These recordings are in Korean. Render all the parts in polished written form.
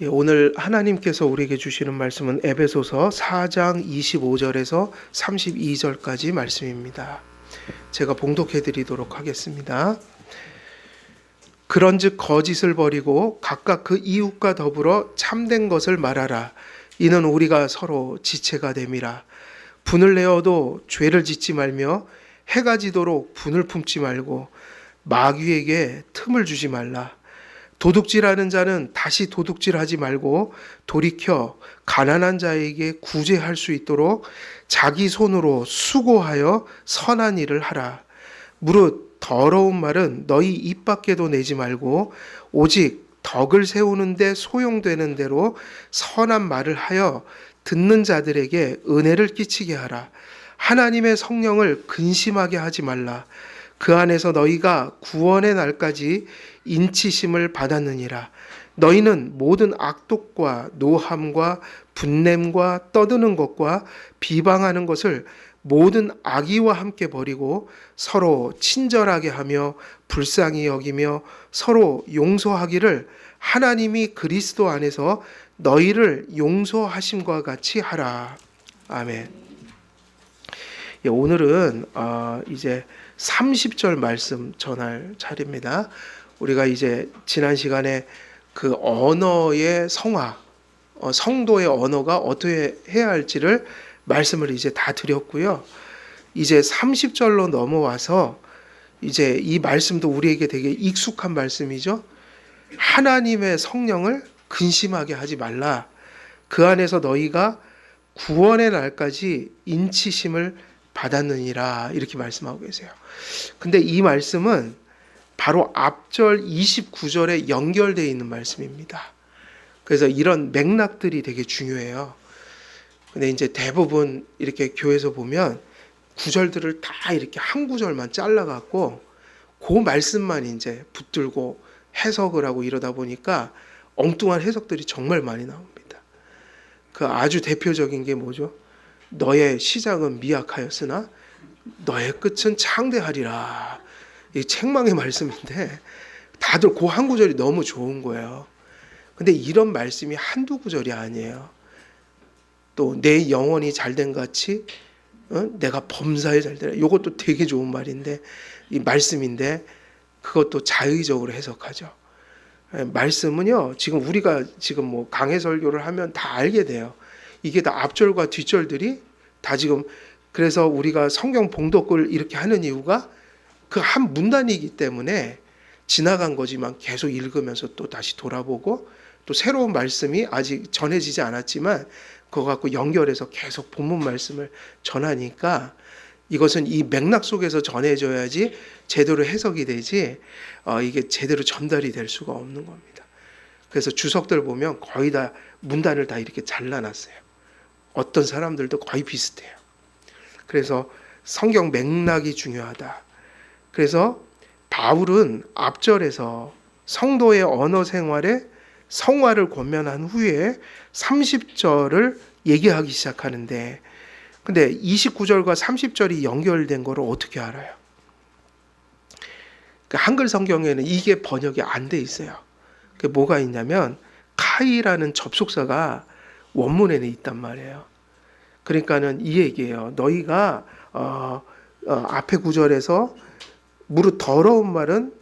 오늘 하나님께서 우리에게 주시는 말씀은 에베소서 4장 25절에서 32절까지 말씀입니다. 제가 봉독해 드리도록 하겠습니다. 그런즉 거짓을 버리고 각각 그 이웃과 더불어 참된 것을 말하라. 이는 우리가 서로 지체가 됨이라. 분을 내어도 죄를 짓지 말며 해가 지도록 분을 품지 말고 마귀에게 틈을 주지 말라. 도둑질하는 자는 다시 도둑질하지 말고 돌이켜 가난한 자에게 구제할 수 있도록 자기 손으로 수고하여 선한 일을 하라. 무릇 더러운 말은 너희 입 밖에도 내지 말고 오직 덕을 세우는데 소용되는 대로 선한 말을 하여 듣는 자들에게 은혜를 끼치게 하라. 하나님의 성령을 근심하게 하지 말라. 그 안에서 너희가 구원의 날까지 인치심을 받았느니라. 너희는 모든 악독과 노함과 분냄과 떠드는 것과 비방하는 것을 모든 악의와 함께 버리고 서로 친절하게 하며 불쌍히 여기며 서로 용서하기를 하나님이 그리스도 안에서 너희를 용서하심과 같이 하라. 아멘. 오늘은 이제 30절 말씀 전할 차례입니다. 우리가 이제 지난 시간에 그 언어의 성화, 성도의 언어가 어떻게 해야 할지를 말씀을 이제 다 드렸고요. 이제 30절로 넘어와서 이제 이 말씀도 우리에게 되게 익숙한 말씀이죠. 하나님의 성령을 근심하게 하지 말라. 그 안에서 너희가 구원의 날까지 인치심을 받았느니라. 이렇게 말씀하고 계세요. 근데 이 말씀은 바로 앞절 29절에 연결되어 있는 말씀입니다. 그래서 이런 맥락들이 되게 중요해요. 근데 이제 대부분 이렇게 교회에서 보면 구절들을 다 이렇게 한 구절만 잘라갖고 그 말씀만 이제 붙들고 해석을 하고 이러다 보니까 엉뚱한 해석들이 정말 많이 나옵니다. 그 아주 대표적인 게 뭐죠? 너의 시작은 미약하였으나 너의 끝은 창대하리라. 이 책망의 말씀인데 다들 그 한 구절이 너무 좋은 거예요. 근데 이런 말씀이 한두 구절이 아니에요. 또 내 영혼이 잘된 같이 내가 범사에 잘되라. 이것도 되게 좋은 말인데 이 말씀인데 그것도 자의적으로 해석하죠. 말씀은요, 지금 우리가 지금 뭐 강해 설교를 하면 다 알게 돼요. 이게 다 앞절과 뒷절들이 다 지금, 그래서 우리가 성경 봉독을 이렇게 하는 이유가 그 한 문단이기 때문에 지나간 거지만 계속 읽으면서 또 다시 돌아보고 또 새로운 말씀이 아직 전해지지 않았지만 그거 갖고 연결해서 계속 본문 말씀을 전하니까 이것은 이 맥락 속에서 전해져야지 제대로 해석이 되지 이게 제대로 전달이 될 수가 없는 겁니다. 그래서 주석들 보면 거의 다 문단을 다 이렇게 잘라놨어요. 어떤 사람들도 거의 비슷해요. 그래서 성경 맥락이 중요하다. 그래서 바울은 앞절에서 성도의 언어 생활에 성화를 권면한 후에 30절을 얘기하기 시작하는데, 근데 29절과 30절이 연결된 거를 어떻게 알아요? 한글 성경에는 이게 번역이 안 돼 있어요. 그게 뭐가 있냐면 카이라는 접속사가 원문에는 있단 말이에요. 그러니까는 이 얘기예요. 너희가 앞에 구절에서 무릇 더러운 말은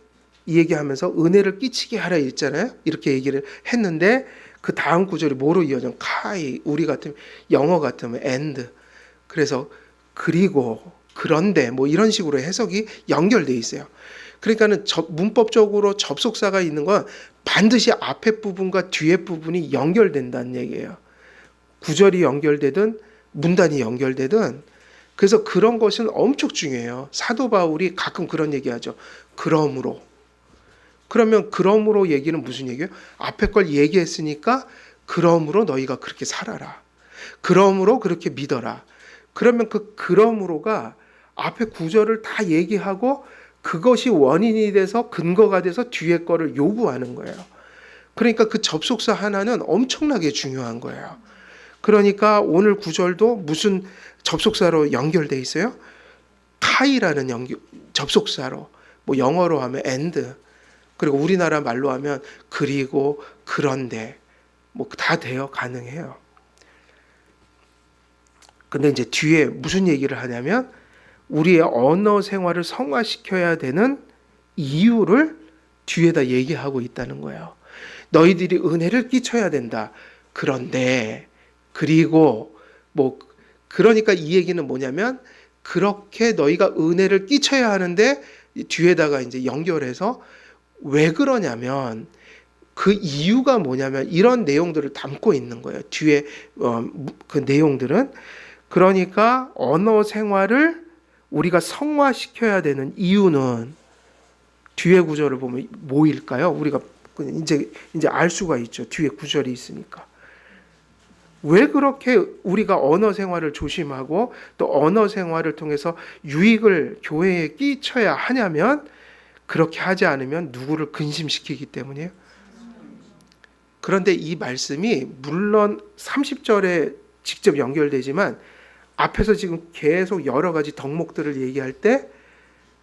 이 얘기하면서 은혜를 끼치게 하라 했잖아요. 이렇게 얘기를 했는데 그 다음 구절이 뭐로 이어져? 카이. 우리 같으면 영어 같으면 and. 그래서 그리고 그런데 뭐 이런 식으로 해석이 연결돼 있어요. 그러니까는 문법적으로 접속사가 있는 건 반드시 앞에 부분과 뒤에 부분이 연결된다는 얘기예요. 구절이 연결되든 문단이 연결되든. 그래서 그런 것은 엄청 중요해요. 사도 바울이 가끔 그런 얘기하죠. 그러므로. 그러면 그러므로 얘기는 무슨 얘기예요? 앞에 걸 얘기했으니까 그러므로 너희가 그렇게 살아라. 그러므로 그렇게 믿어라. 그러면 그 그러므로가 앞에 구절을 다 얘기하고 그것이 원인이 돼서 근거가 돼서 뒤에 거를 요구하는 거예요. 그러니까 그 접속사 하나는 엄청나게 중요한 거예요. 그러니까 오늘 구절도 무슨 접속사로 연결돼 있어요? 카이라는 접속사로. 뭐 영어로 하면 and. 그리고 우리나라 말로 하면 그리고 그런데 뭐 다 돼요. 가능해요. 근데 이제 뒤에 무슨 얘기를 하냐면 우리의 언어 생활을 성화시켜야 되는 이유를 뒤에다 얘기하고 있다는 거예요. 너희들이 은혜를 끼쳐야 된다. 그런데 그리고 뭐 그러니까 이 얘기는 뭐냐면 그렇게 너희가 은혜를 끼쳐야 하는데 뒤에다가 이제 연결해서 왜 그러냐면 그 이유가 뭐냐면 이런 내용들을 담고 있는 거예요. 뒤에 그 내용들은 그러니까 언어 생활을 우리가 성화시켜야 되는 이유는 뒤에 구절을 보면 뭐일까요? 우리가 이제 알 수가 있죠. 뒤에 구절이 있으니까. 왜 그렇게 우리가 언어 생활을 조심하고 또 언어 생활을 통해서 유익을 교회에 끼쳐야 하냐면 그렇게 하지 않으면 누구를 근심시키기 때문이에요. 그런데 이 말씀이 물론 30절에 직접 연결되지만 앞에서 지금 계속 여러 가지 덕목들을 얘기할 때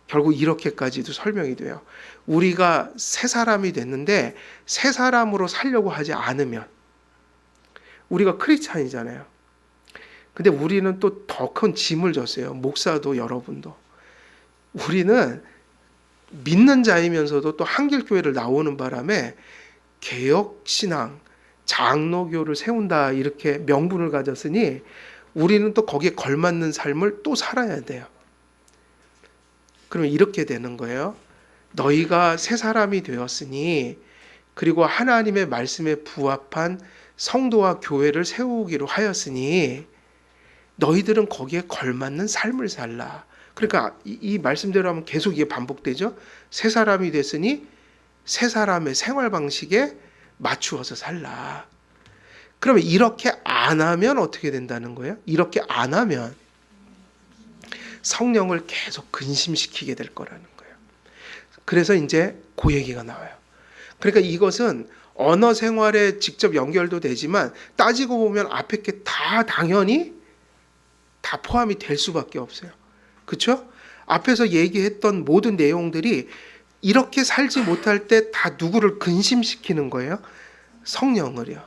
결국 이렇게까지도 설명이 돼요. 우리가 새 사람이 됐는데 새 사람으로 살려고 하지 않으면 우리가 크리스찬이잖아요. 근데 우리는 또 더 큰 짐을 졌어요. 목사도 여러분도. 우리는 믿는 자이면서도 또 한길교회를 나오는 바람에 개혁신앙, 장로교를 세운다 이렇게 명분을 가졌으니 우리는 또 거기에 걸맞는 삶을 또 살아야 돼요. 그러면 이렇게 되는 거예요. 너희가 새 사람이 되었으니 그리고 하나님의 말씀에 부합한 성도와 교회를 세우기로 하였으니 너희들은 거기에 걸맞는 삶을 살라. 그러니까 이 말씀대로 하면 계속 이게 반복되죠. 새 사람이 됐으니 새 사람의 생활 방식에 맞추어서 살라. 그러면 이렇게 안 하면 어떻게 된다는 거예요? 이렇게 안 하면 성령을 계속 근심시키게 될 거라는 거예요. 그래서 이제 그 얘기가 나와요. 그러니까 이것은 언어 생활에 직접 연결도 되지만 따지고 보면 앞에 게 다 당연히 다 포함이 될 수밖에 없어요. 그렇죠? 앞에서 얘기했던 모든 내용들이 이렇게 살지 못할 때 다 누구를 근심시키는 거예요? 성령을요.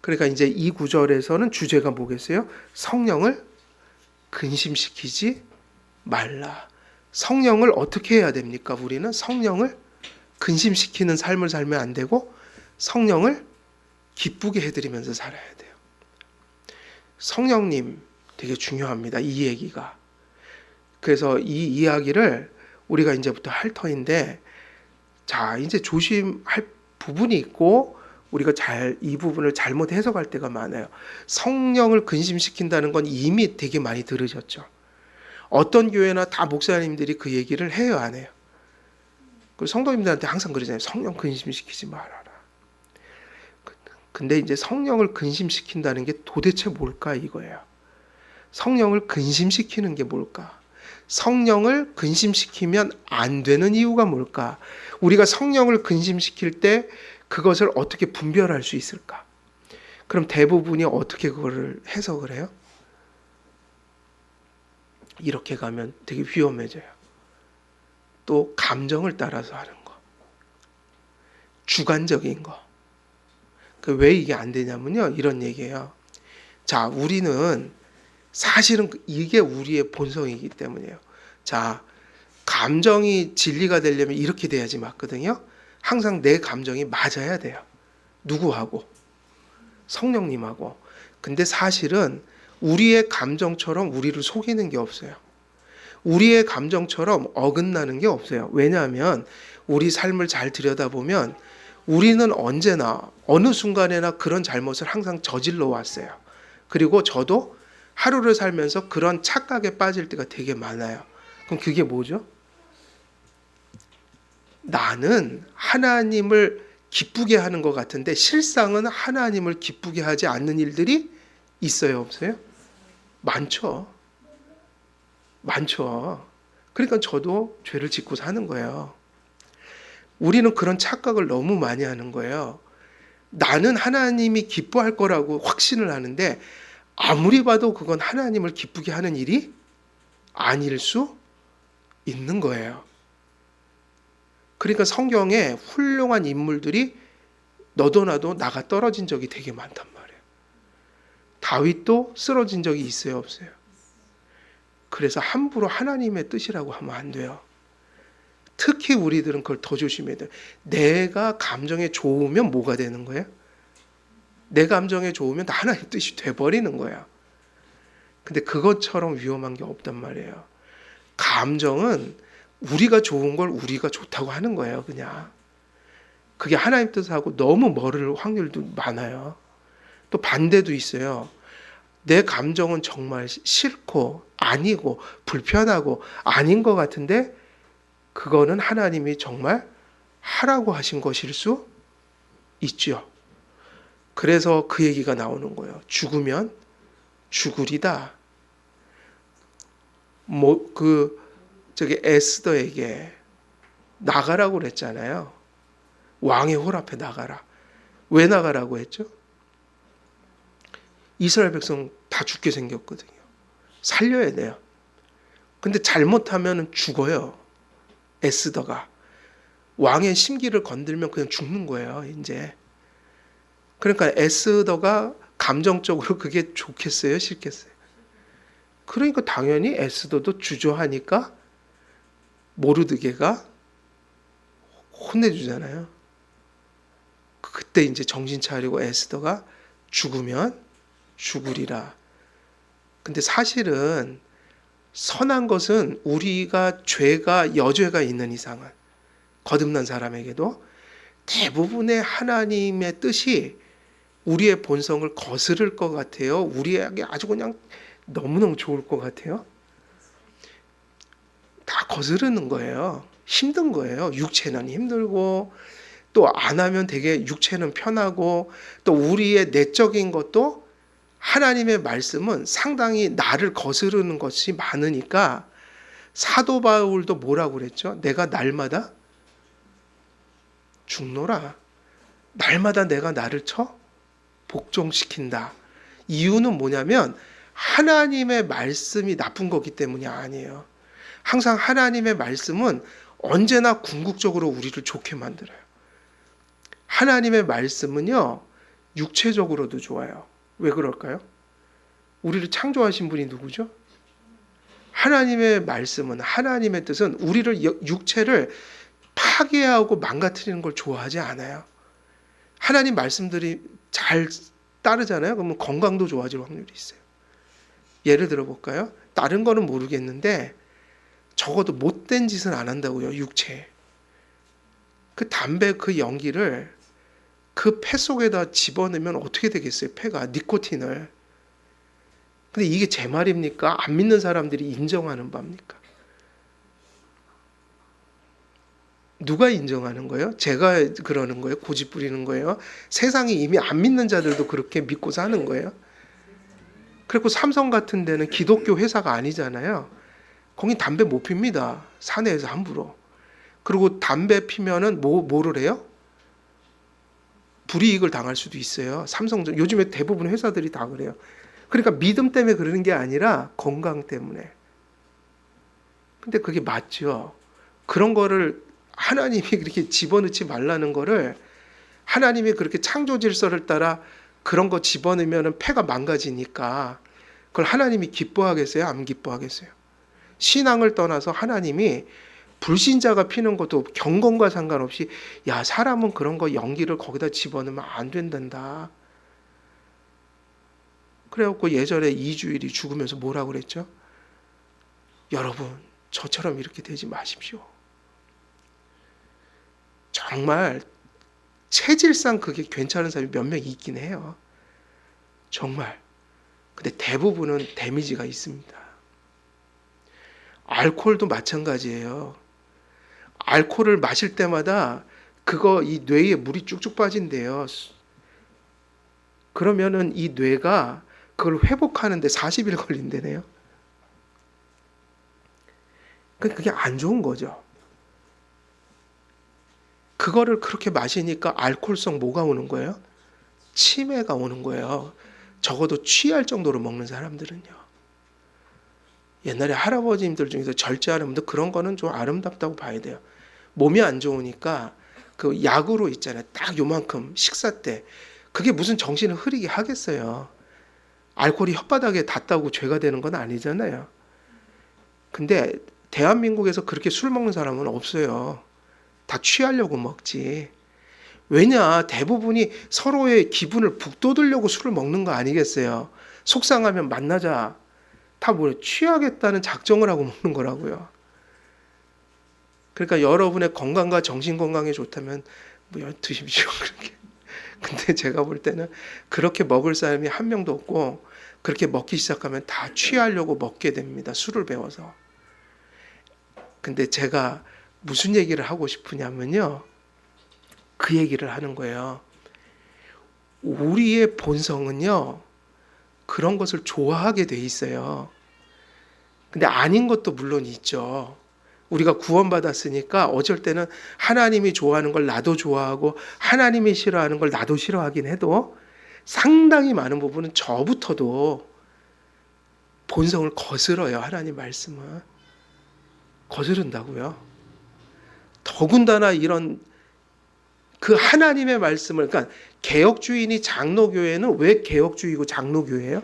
그러니까 이제 이 구절에서는 주제가 뭐겠어요? 성령을 근심시키지 말라. 성령을 어떻게 해야 됩니까? 우리는 성령을 근심시키는 삶을 살면 안 되고 성령을 기쁘게 해드리면서 살아야 돼요. 성령님 되게 중요합니다. 이 얘기가. 그래서 이 이야기를 우리가 이제부터 할 터인데 자 이제 조심할 부분이 있고 우리가 이 부분을 잘못 해석할 때가 많아요. 성령을 근심시킨다는 건 이미 되게 많이 들으셨죠. 어떤 교회나 다 목사님들이 그 얘기를 해요, 안 해요? 그 성도님들한테 항상 그러잖아요. 성령 근심시키지 말아라. 근데 이제 성령을 근심시킨다는 게 도대체 뭘까 이거예요. 성령을 근심시키는 게 뭘까? 성령을 근심시키면 안 되는 이유가 뭘까? 우리가 성령을 근심시킬 때 그것을 어떻게 분별할 수 있을까? 그럼 대부분이 어떻게 그거를 해석을 해요? 이렇게 가면 되게 위험해져요. 또 감정을 따라서 하는 거. 주관적인 거. 왜 이게 안 되냐면요. 이런 얘기예요. 자, 우리는 사실은 이게 우리의 본성이기 때문이에요. 자, 감정이 진리가 되려면 이렇게 돼야지 맞거든요. 항상 내 감정이 맞아야 돼요. 누구하고? 성령님하고. 근데 사실은 우리의 감정처럼 우리를 속이는 게 없어요. 우리의 감정처럼 어긋나는 게 없어요. 왜냐하면 우리 삶을 잘 들여다보면 우리는 언제나 어느 순간에나 그런 잘못을 항상 저질러 왔어요. 그리고 저도 하루를 살면서 그런 착각에 빠질 때가 되게 많아요. 그럼 그게 뭐죠? 나는 하나님을 기쁘게 하는 것 같은데 실상은 하나님을 기쁘게 하지 않는 일들이 있어요, 없어요? 많죠. 많죠. 그러니까 저도 죄를 짓고 사는 거예요. 우리는 그런 착각을 너무 많이 하는 거예요. 나는 하나님이 기뻐할 거라고 확신을 하는데 아무리 봐도 그건 하나님을 기쁘게 하는 일이 아닐 수 있는 거예요. 그러니까 성경에 훌륭한 인물들이 너도 나도 나가 떨어진 적이 되게 많단 말이에요. 다윗도 쓰러진 적이 있어요, 없어요? 그래서 함부로 하나님의 뜻이라고 하면 안 돼요. 특히 우리들은 그걸 더 조심해야 돼요. 내가 감정에 좋으면 뭐가 되는 거예요? 내 감정에 좋으면 다 하나님 뜻이 돼버리는 거야. 근데 그것처럼 위험한 게 없단 말이에요. 감정은 우리가 좋은 걸 우리가 좋다고 하는 거예요, 그냥. 그게 하나님 뜻하고 너무 멀을 확률도 많아요. 또 반대도 있어요. 내 감정은 정말 싫고 아니고 불편하고 아닌 것 같은데 그거는 하나님이 정말 하라고 하신 것일 수 있죠. 그래서 그 얘기가 나오는 거예요. 죽으면 죽으리다. 에스더에게 나가라고 그랬잖아요. 왕의 홀 앞에 나가라. 왜 나가라고 했죠? 이스라엘 백성 다 죽게 생겼거든요. 살려야 돼요. 근데 잘못하면 죽어요. 에스더가. 왕의 심기를 건들면 그냥 죽는 거예요, 이제. 그러니까 에스더가 감정적으로 그게 좋겠어요, 싫겠어요? 그러니까 당연히 에스더도 주저하니까 모르드게가 혼내주잖아요. 그때 이제 정신 차리고 에스더가 죽으면 죽으리라. 근데 사실은 선한 것은 우리가 죄가 여죄가 있는 이상은 거듭난 사람에게도 대부분의 하나님의 뜻이 우리의 본성을 거스를 것 같아요. 우리에게 아주 그냥 너무너무 좋을 것 같아요. 다 거스르는 거예요. 힘든 거예요. 육체는 힘들고 또 안 하면 되게 육체는 편하고 또 우리의 내적인 것도 하나님의 말씀은 상당히 나를 거스르는 것이 많으니까 사도 바울도 뭐라고 그랬죠? 내가 날마다 죽노라. 날마다 내가 나를 복종시킨다. 이유는 뭐냐면 하나님의 말씀이 나쁜 거기 때문이 아니에요. 항상 하나님의 말씀은 언제나 궁극적으로 우리를 좋게 만들어요. 하나님의 말씀은요, 육체적으로도 좋아요. 왜 그럴까요? 우리를 창조하신 분이 누구죠? 하나님의 말씀은, 하나님의 뜻은 우리를 육체를 파괴하고 망가뜨리는 걸 좋아하지 않아요. 하나님 말씀들이 잘 따르잖아요. 그러면 건강도 좋아질 확률이 있어요. 예를 들어 볼까요? 다른 거는 모르겠는데 적어도 못된 짓은 안 한다고요. 육체에. 그 담배 그 연기를 그 폐 속에다 집어넣으면 어떻게 되겠어요? 폐가 니코틴을. 근데 이게 제 말입니까? 안 믿는 사람들이 인정하는 바입니까? 누가 인정하는 거예요? 제가 그러는 거예요? 고집 부리는 거예요? 세상이 이미 안 믿는 자들도 그렇게 믿고 사는 거예요? 그리고 삼성 같은 데는 기독교 회사가 아니잖아요. 거긴 담배 못 핍니다. 사내에서 함부로. 그리고 담배 피면은 뭐를 해요? 불이익을 당할 수도 있어요. 삼성전 요즘에 대부분 회사들이 다 그래요. 그러니까 믿음 때문에 그러는 게 아니라 건강 때문에. 근데 그게 맞죠. 그런 거를 하나님이 그렇게 집어넣지 말라는 거를 하나님이 그렇게 창조 질서를 따라 그런 거 집어넣으면 폐가 망가지니까 그걸 하나님이 기뻐하겠어요? 안 기뻐하겠어요? 신앙을 떠나서 하나님이 불신자가 피는 것도 경건과 상관없이 야 사람은 그런 거 연기를 거기다 집어넣으면 안 된단다. 그래갖고 예전에 이주일이 죽으면서 뭐라고 그랬죠? 여러분 저처럼 이렇게 되지 마십시오. 정말 체질상 그게 괜찮은 사람이 몇 명 있긴 해요. 정말. 근데 대부분은 데미지가 있습니다. 알코올도 마찬가지예요. 알코올을 마실 때마다 그거 이 뇌에 물이 쭉쭉 빠진대요. 그러면은 이 뇌가 그걸 회복하는데 40일 걸린대네요. 그게 안 좋은 거죠. 그거를 그렇게 마시니까 알코올성 뭐가 오는 거예요? 치매가 오는 거예요. 적어도 취할 정도로 먹는 사람들은요. 옛날에 할아버지님들 중에서 절제하는 분들 그런 거는 좀 아름답다고 봐야 돼요. 몸이 안 좋으니까 그 약으로 있잖아요. 딱 요만큼 식사 때. 그게 무슨 정신을 흐리게 하겠어요. 알코올이 혓바닥에 닿다고 죄가 되는 건 아니잖아요. 근데 대한민국에서 그렇게 술 먹는 사람은 없어요. 다 취하려고 먹지. 왜냐, 대부분이 서로의 기분을 북돋으려고 술을 먹는 거 아니겠어요. 속상하면 만나자. 다 뭐래, 취하겠다는 작정을 하고 먹는 거라고요. 그러니까 여러분의 건강과 정신 건강에 좋다면 뭐 드십시오. 그렇게. 근데 제가 볼 때는 그렇게 먹을 사람이 한 명도 없고, 그렇게 먹기 시작하면 다 취하려고 먹게 됩니다. 술을 배워서. 근데 제가 무슨 얘기를 하고 싶으냐면요, 그 얘기를 하는 거예요. 우리의 본성은요, 그런 것을 좋아하게 돼 있어요. 근데 아닌 것도 물론 있죠. 우리가 구원받았으니까 어쩔 때는 하나님이 좋아하는 걸 나도 좋아하고 하나님이 싫어하는 걸 나도 싫어하긴 해도 상당히 많은 부분은 저부터도 본성을 거스러요. 하나님 말씀은. 거스른다고요. 더군다나 이런 그 하나님의 말씀을, 그러니까 개혁주의니 장로교회는 왜 개혁주의고 장로교회예요?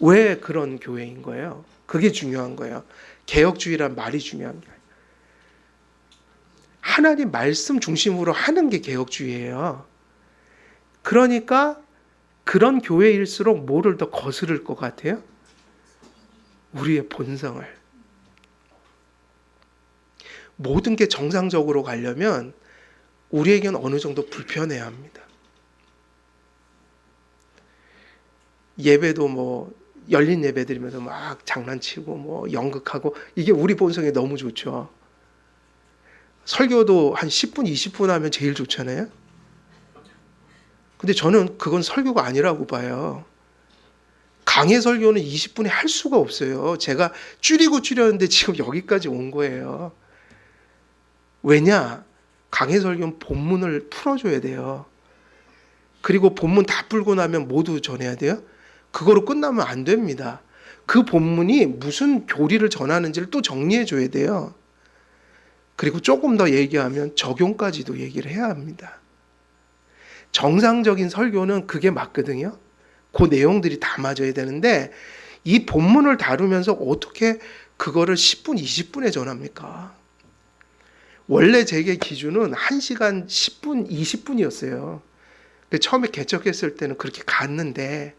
왜 그런 교회인 거예요? 그게 중요한 거예요. 개혁주의란 말이 중요한 거예요. 하나님 말씀 중심으로 하는 게 개혁주의예요. 그러니까 그런 교회일수록 뭐를 더 거스를 것 같아요? 우리의 본성을. 모든 게 정상적으로 가려면 우리에겐 어느 정도 불편해야 합니다. 예배도 뭐 열린 예배 드리면서 막 장난치고 뭐 연극하고, 이게 우리 본성에 너무 좋죠. 설교도 한 10분, 20분 하면 제일 좋잖아요. 근데 저는 그건 설교가 아니라고 봐요. 강해 설교는 20분에 할 수가 없어요. 제가 줄였는데 지금 여기까지 온 거예요. 왜냐? 강해 설교는 본문을 풀어줘야 돼요. 그리고 본문 다 풀고 나면 모두 전해야 돼요. 그거로 끝나면 안 됩니다. 그 본문이 무슨 교리를 전하는지를 또 정리해 줘야 돼요. 그리고 조금 더 얘기하면 적용까지도 얘기를 해야 합니다. 정상적인 설교는 그게 맞거든요. 그 내용들이 다 맞아야 되는데 이 본문을 다루면서 어떻게 그거를 10분, 20분에 전합니까? 원래 제게 기준은 1시간 10분, 20분이었어요. 처음에 개척했을 때는 그렇게 갔는데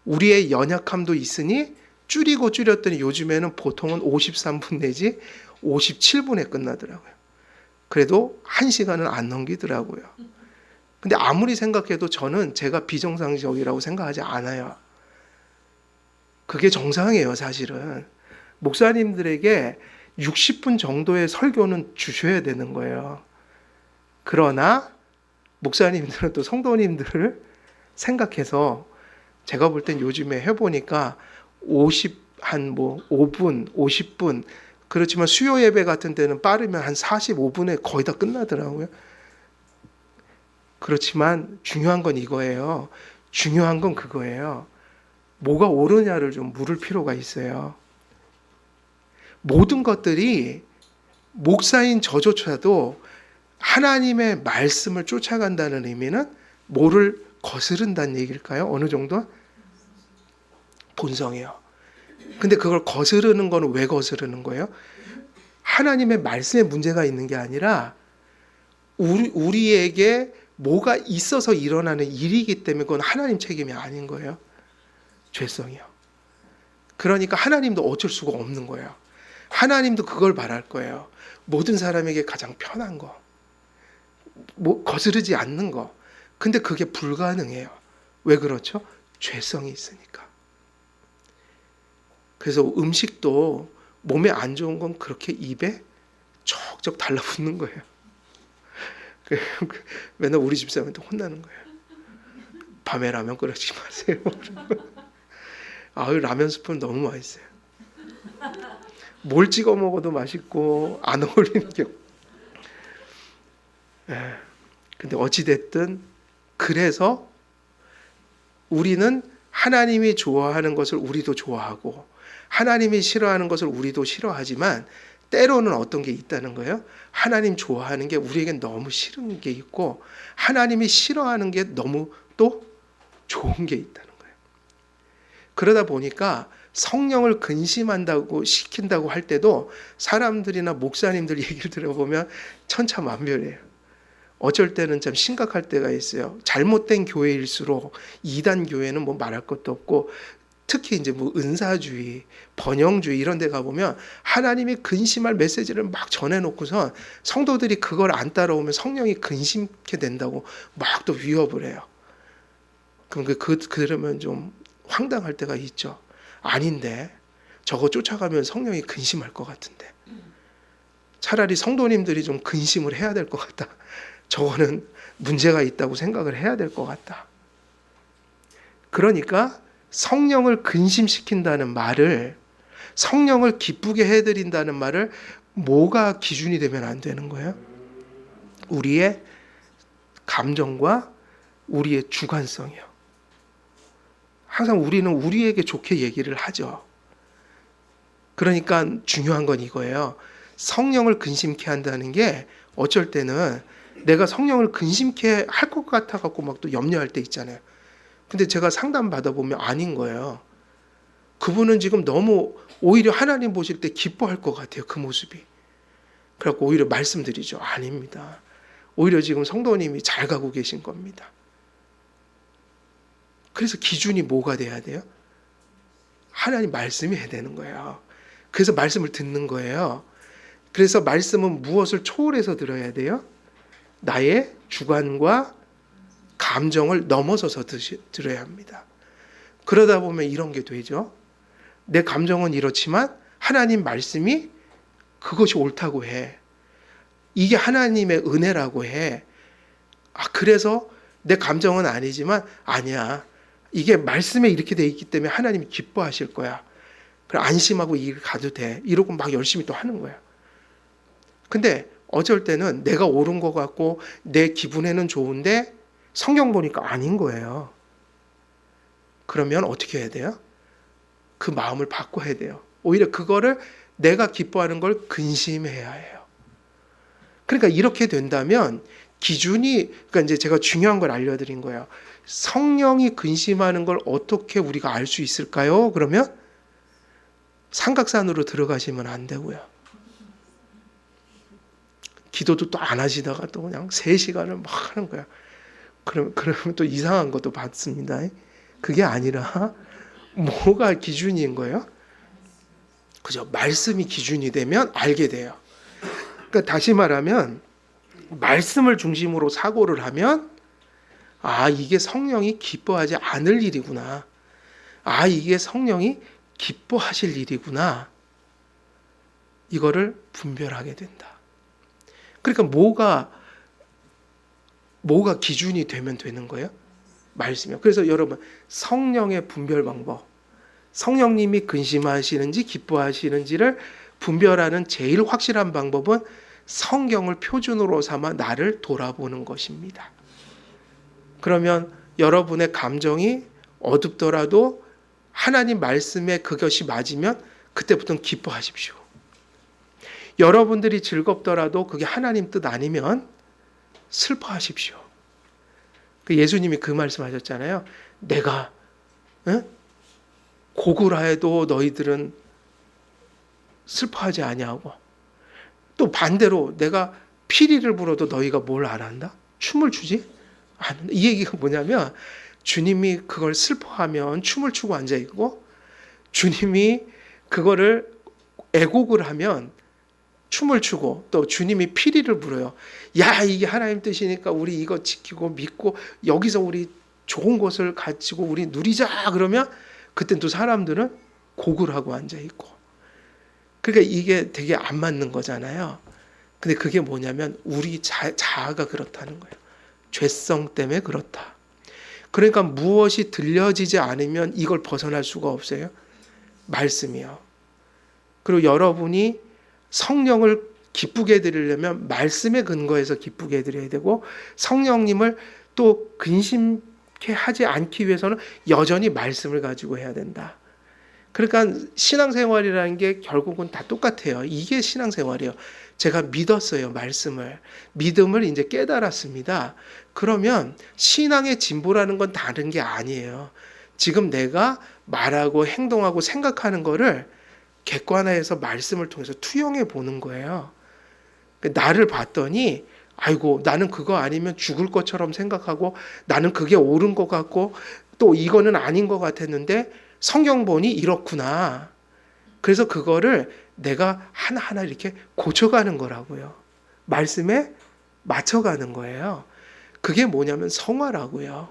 우리의 연약함도 있으니 줄였더니 요즘에는 보통은 53분 내지 57분에 끝나더라고요. 그래도 1시간은 안 넘기더라고요. 근데 아무리 생각해도 저는 제가 비정상적이라고 생각하지 않아요. 그게 정상이에요, 사실은. 목사님들에게 60분 정도의 설교는 주셔야 되는 거예요. 그러나 목사님들은 또 성도님들을 생각해서 제가 볼 땐 요즘에 해보니까 5분, 50분, 그렇지만 수요 예배 같은 데는 빠르면 한 45분에 거의 다 끝나더라고요. 그렇지만 중요한 건 이거예요. 중요한 건 그거예요. 뭐가 옳으냐를 좀 물을 필요가 있어요. 모든 것들이 목사인 저조차도 하나님의 말씀을 쫓아간다는 의미는 뭐를 거스른다는 얘기일까요? 어느 정도? 본성이요. 근데 그걸 거스르는 거는 왜 거스르는 거예요? 하나님의 말씀에 문제가 있는 게 아니라 우리에게 뭐가 있어서 일어나는 일이기 때문에 그건 하나님 책임이 아닌 거예요. 죄성이요. 그러니까 하나님도 어쩔 수가 없는 거예요. 하나님도 그걸 바랄 거예요. 모든 사람에게 가장 편한 거, 뭐 거스르지 않는 거. 근데 그게 불가능해요. 왜 그렇죠? 죄성이 있으니까. 그래서 음식도 몸에 안 좋은 건 그렇게 입에 척척 달라붙는 거예요. 맨날 우리 집사람한테 혼나는 거예요. 밤에 라면 끓이지 마세요. 아유, 라면 스프는 너무 맛있어요. 뭘 찍어 먹어도 맛있고 안 어울리는 게. 근데 어찌됐든 그래서 우리는 하나님이 좋아하는 것을 우리도 좋아하고 하나님이 싫어하는 것을 우리도 싫어하지만 때로는 어떤 게 있다는 거예요? 하나님 좋아하는 게 우리에겐 너무 싫은 게 있고 하나님이 싫어하는 게 너무 또 좋은 게 있다는 거예요. 그러다 보니까 성령을 근심한다고 시킨다고 할 때도 사람들이나 목사님들 얘기를 들어보면 천차만별이에요. 어쩔 때는 참 심각할 때가 있어요. 잘못된 교회일수록 이단 교회는 뭐 말할 것도 없고 특히 이제 뭐 은사주의, 번영주의 이런 데 가보면 하나님이 근심할 메시지를 막 전해놓고선 성도들이 그걸 안 따라오면 성령이 근심케 된다고 막 또 위협을 해요. 그럼 그러면 좀 황당할 때가 있죠. 아닌데 저거 쫓아가면 성령이 근심할 것 같은데 차라리 성도님들이 좀 근심을 해야 될 것 같다. 저거는 문제가 있다고 생각을 해야 될 것 같다. 그러니까 성령을 근심시킨다는 말을, 성령을 기쁘게 해드린다는 말을 뭐가 기준이 되면 안 되는 거예요? 우리의 감정과 우리의 주관성이요. 항상 우리는 우리에게 좋게 얘기를 하죠. 그러니까 중요한 건 이거예요. 성령을 근심케 한다는 게 어쩔 때는 내가 성령을 근심케 할 것 같아 갖고 막 또 염려할 때 있잖아요. 근데 제가 상담 받아보면 아닌 거예요. 그분은 지금 너무 오히려 하나님 보실 때 기뻐할 것 같아요. 그 모습이. 그래갖고 오히려 말씀드리죠. 아닙니다. 오히려 지금 성도님이 잘 가고 계신 겁니다. 그래서 기준이 뭐가 돼야 돼요? 하나님 말씀이 해야 되는 거예요. 그래서 말씀을 듣는 거예요. 그래서 말씀은 무엇을 초월해서 들어야 돼요? 나의 주관과 감정을 넘어서서 들어야 합니다. 그러다 보면 이런 게 되죠. 내 감정은 이렇지만 하나님 말씀이 그것이 옳다고 해. 이게 하나님의 은혜라고 해. 그래서 내 감정은 아니지만 아니야. 이게 말씀에 이렇게 돼 있기 때문에 하나님이 기뻐하실 거야. 그래 안심하고 이 길 가도 돼. 이러고 막 열심히 또 하는 거야. 근데 어쩔 때는 내가 옳은 것 같고 내 기분에는 좋은데 성경 보니까 아닌 거예요. 그러면 어떻게 해야 돼요? 그 마음을 바꿔야 돼요. 오히려 그거를 내가 기뻐하는 걸 근심해야 해요. 그러니까 이렇게 된다면 기준이, 그러니까 이제 제가 중요한 걸 알려드린 거예요. 성령이 근심하는 걸 어떻게 우리가 알 수 있을까요? 그러면 삼각산으로 들어가시면 안 되고요. 기도도 또 안 하시다가 또 그냥 3시간을 막 하는 거야. 그러면 또 이상한 것도 받습니다. 그게 아니라 뭐가 기준인 거예요? 그죠? 말씀이 기준이 되면 알게 돼요. 그러니까 다시 말하면 말씀을 중심으로 사고를 하면 이게 성령이 기뻐하지 않을 일이구나. 이게 성령이 기뻐하실 일이구나. 이거를 분별하게 된다. 그러니까 뭐가 기준이 되면 되는 거예요? 말씀이요. 그래서 여러분 성령의 분별 방법, 성령님이 근심하시는지 기뻐하시는지를 분별하는 제일 확실한 방법은 성경을 표준으로 삼아 나를 돌아보는 것입니다. 그러면 여러분의 감정이 어둡더라도 하나님 말씀에 그것이 맞으면 그때부터는 기뻐하십시오. 여러분들이 즐겁더라도 그게 하나님 뜻 아니면 슬퍼하십시오. 예수님이 그 말씀하셨잖아요. 내가 고구라 해도 너희들은 슬퍼하지 아니하고 또 반대로 내가 피리를 불어도 너희가 뭘 안 한다? 춤을 추지? 안 한다. 이 얘기가 뭐냐면 주님이 그걸 슬퍼하면 춤을 추고 앉아있고 주님이 그거를 애곡을 하면 춤을 추고 또 주님이 피리를 불어요. 야, 이게 하나님 뜻이니까 우리 이거 지키고 믿고 여기서 우리 좋은 것을 가지고 우리 누리자 그러면 그땐 또 사람들은 곡을 하고 앉아있고. 그러니까 이게 되게 안 맞는 거잖아요. 근데 그게 뭐냐면 우리 자아가 그렇다는 거예요. 죄성 때문에 그렇다. 그러니까 무엇이 들려지지 않으면 이걸 벗어날 수가 없어요. 말씀이요. 그리고 여러분이 성령을 기쁘게 해드리려면 말씀에 근거해서 기쁘게 해드려야 되고 성령님을 또 근심케 하지 않기 위해서는 여전히 말씀을 가지고 해야 된다. 그러니까 신앙생활이라는 게 결국은 다 똑같아요. 이게 신앙생활이에요. 제가 믿었어요, 말씀을. 믿음을 이제 깨달았습니다. 그러면 신앙의 진보라는 건 다른 게 아니에요. 지금 내가 말하고 행동하고 생각하는 거를 객관화해서 말씀을 통해서 투영해 보는 거예요. 나를 봤더니 아이고 나는 그거 아니면 죽을 것처럼 생각하고 나는 그게 옳은 것 같고 또 이거는 아닌 것 같았는데 성경 보니 이렇구나. 그래서 그거를 내가 하나하나 이렇게 고쳐가는 거라고요. 말씀에 맞춰가는 거예요. 그게 뭐냐면 성화라고요.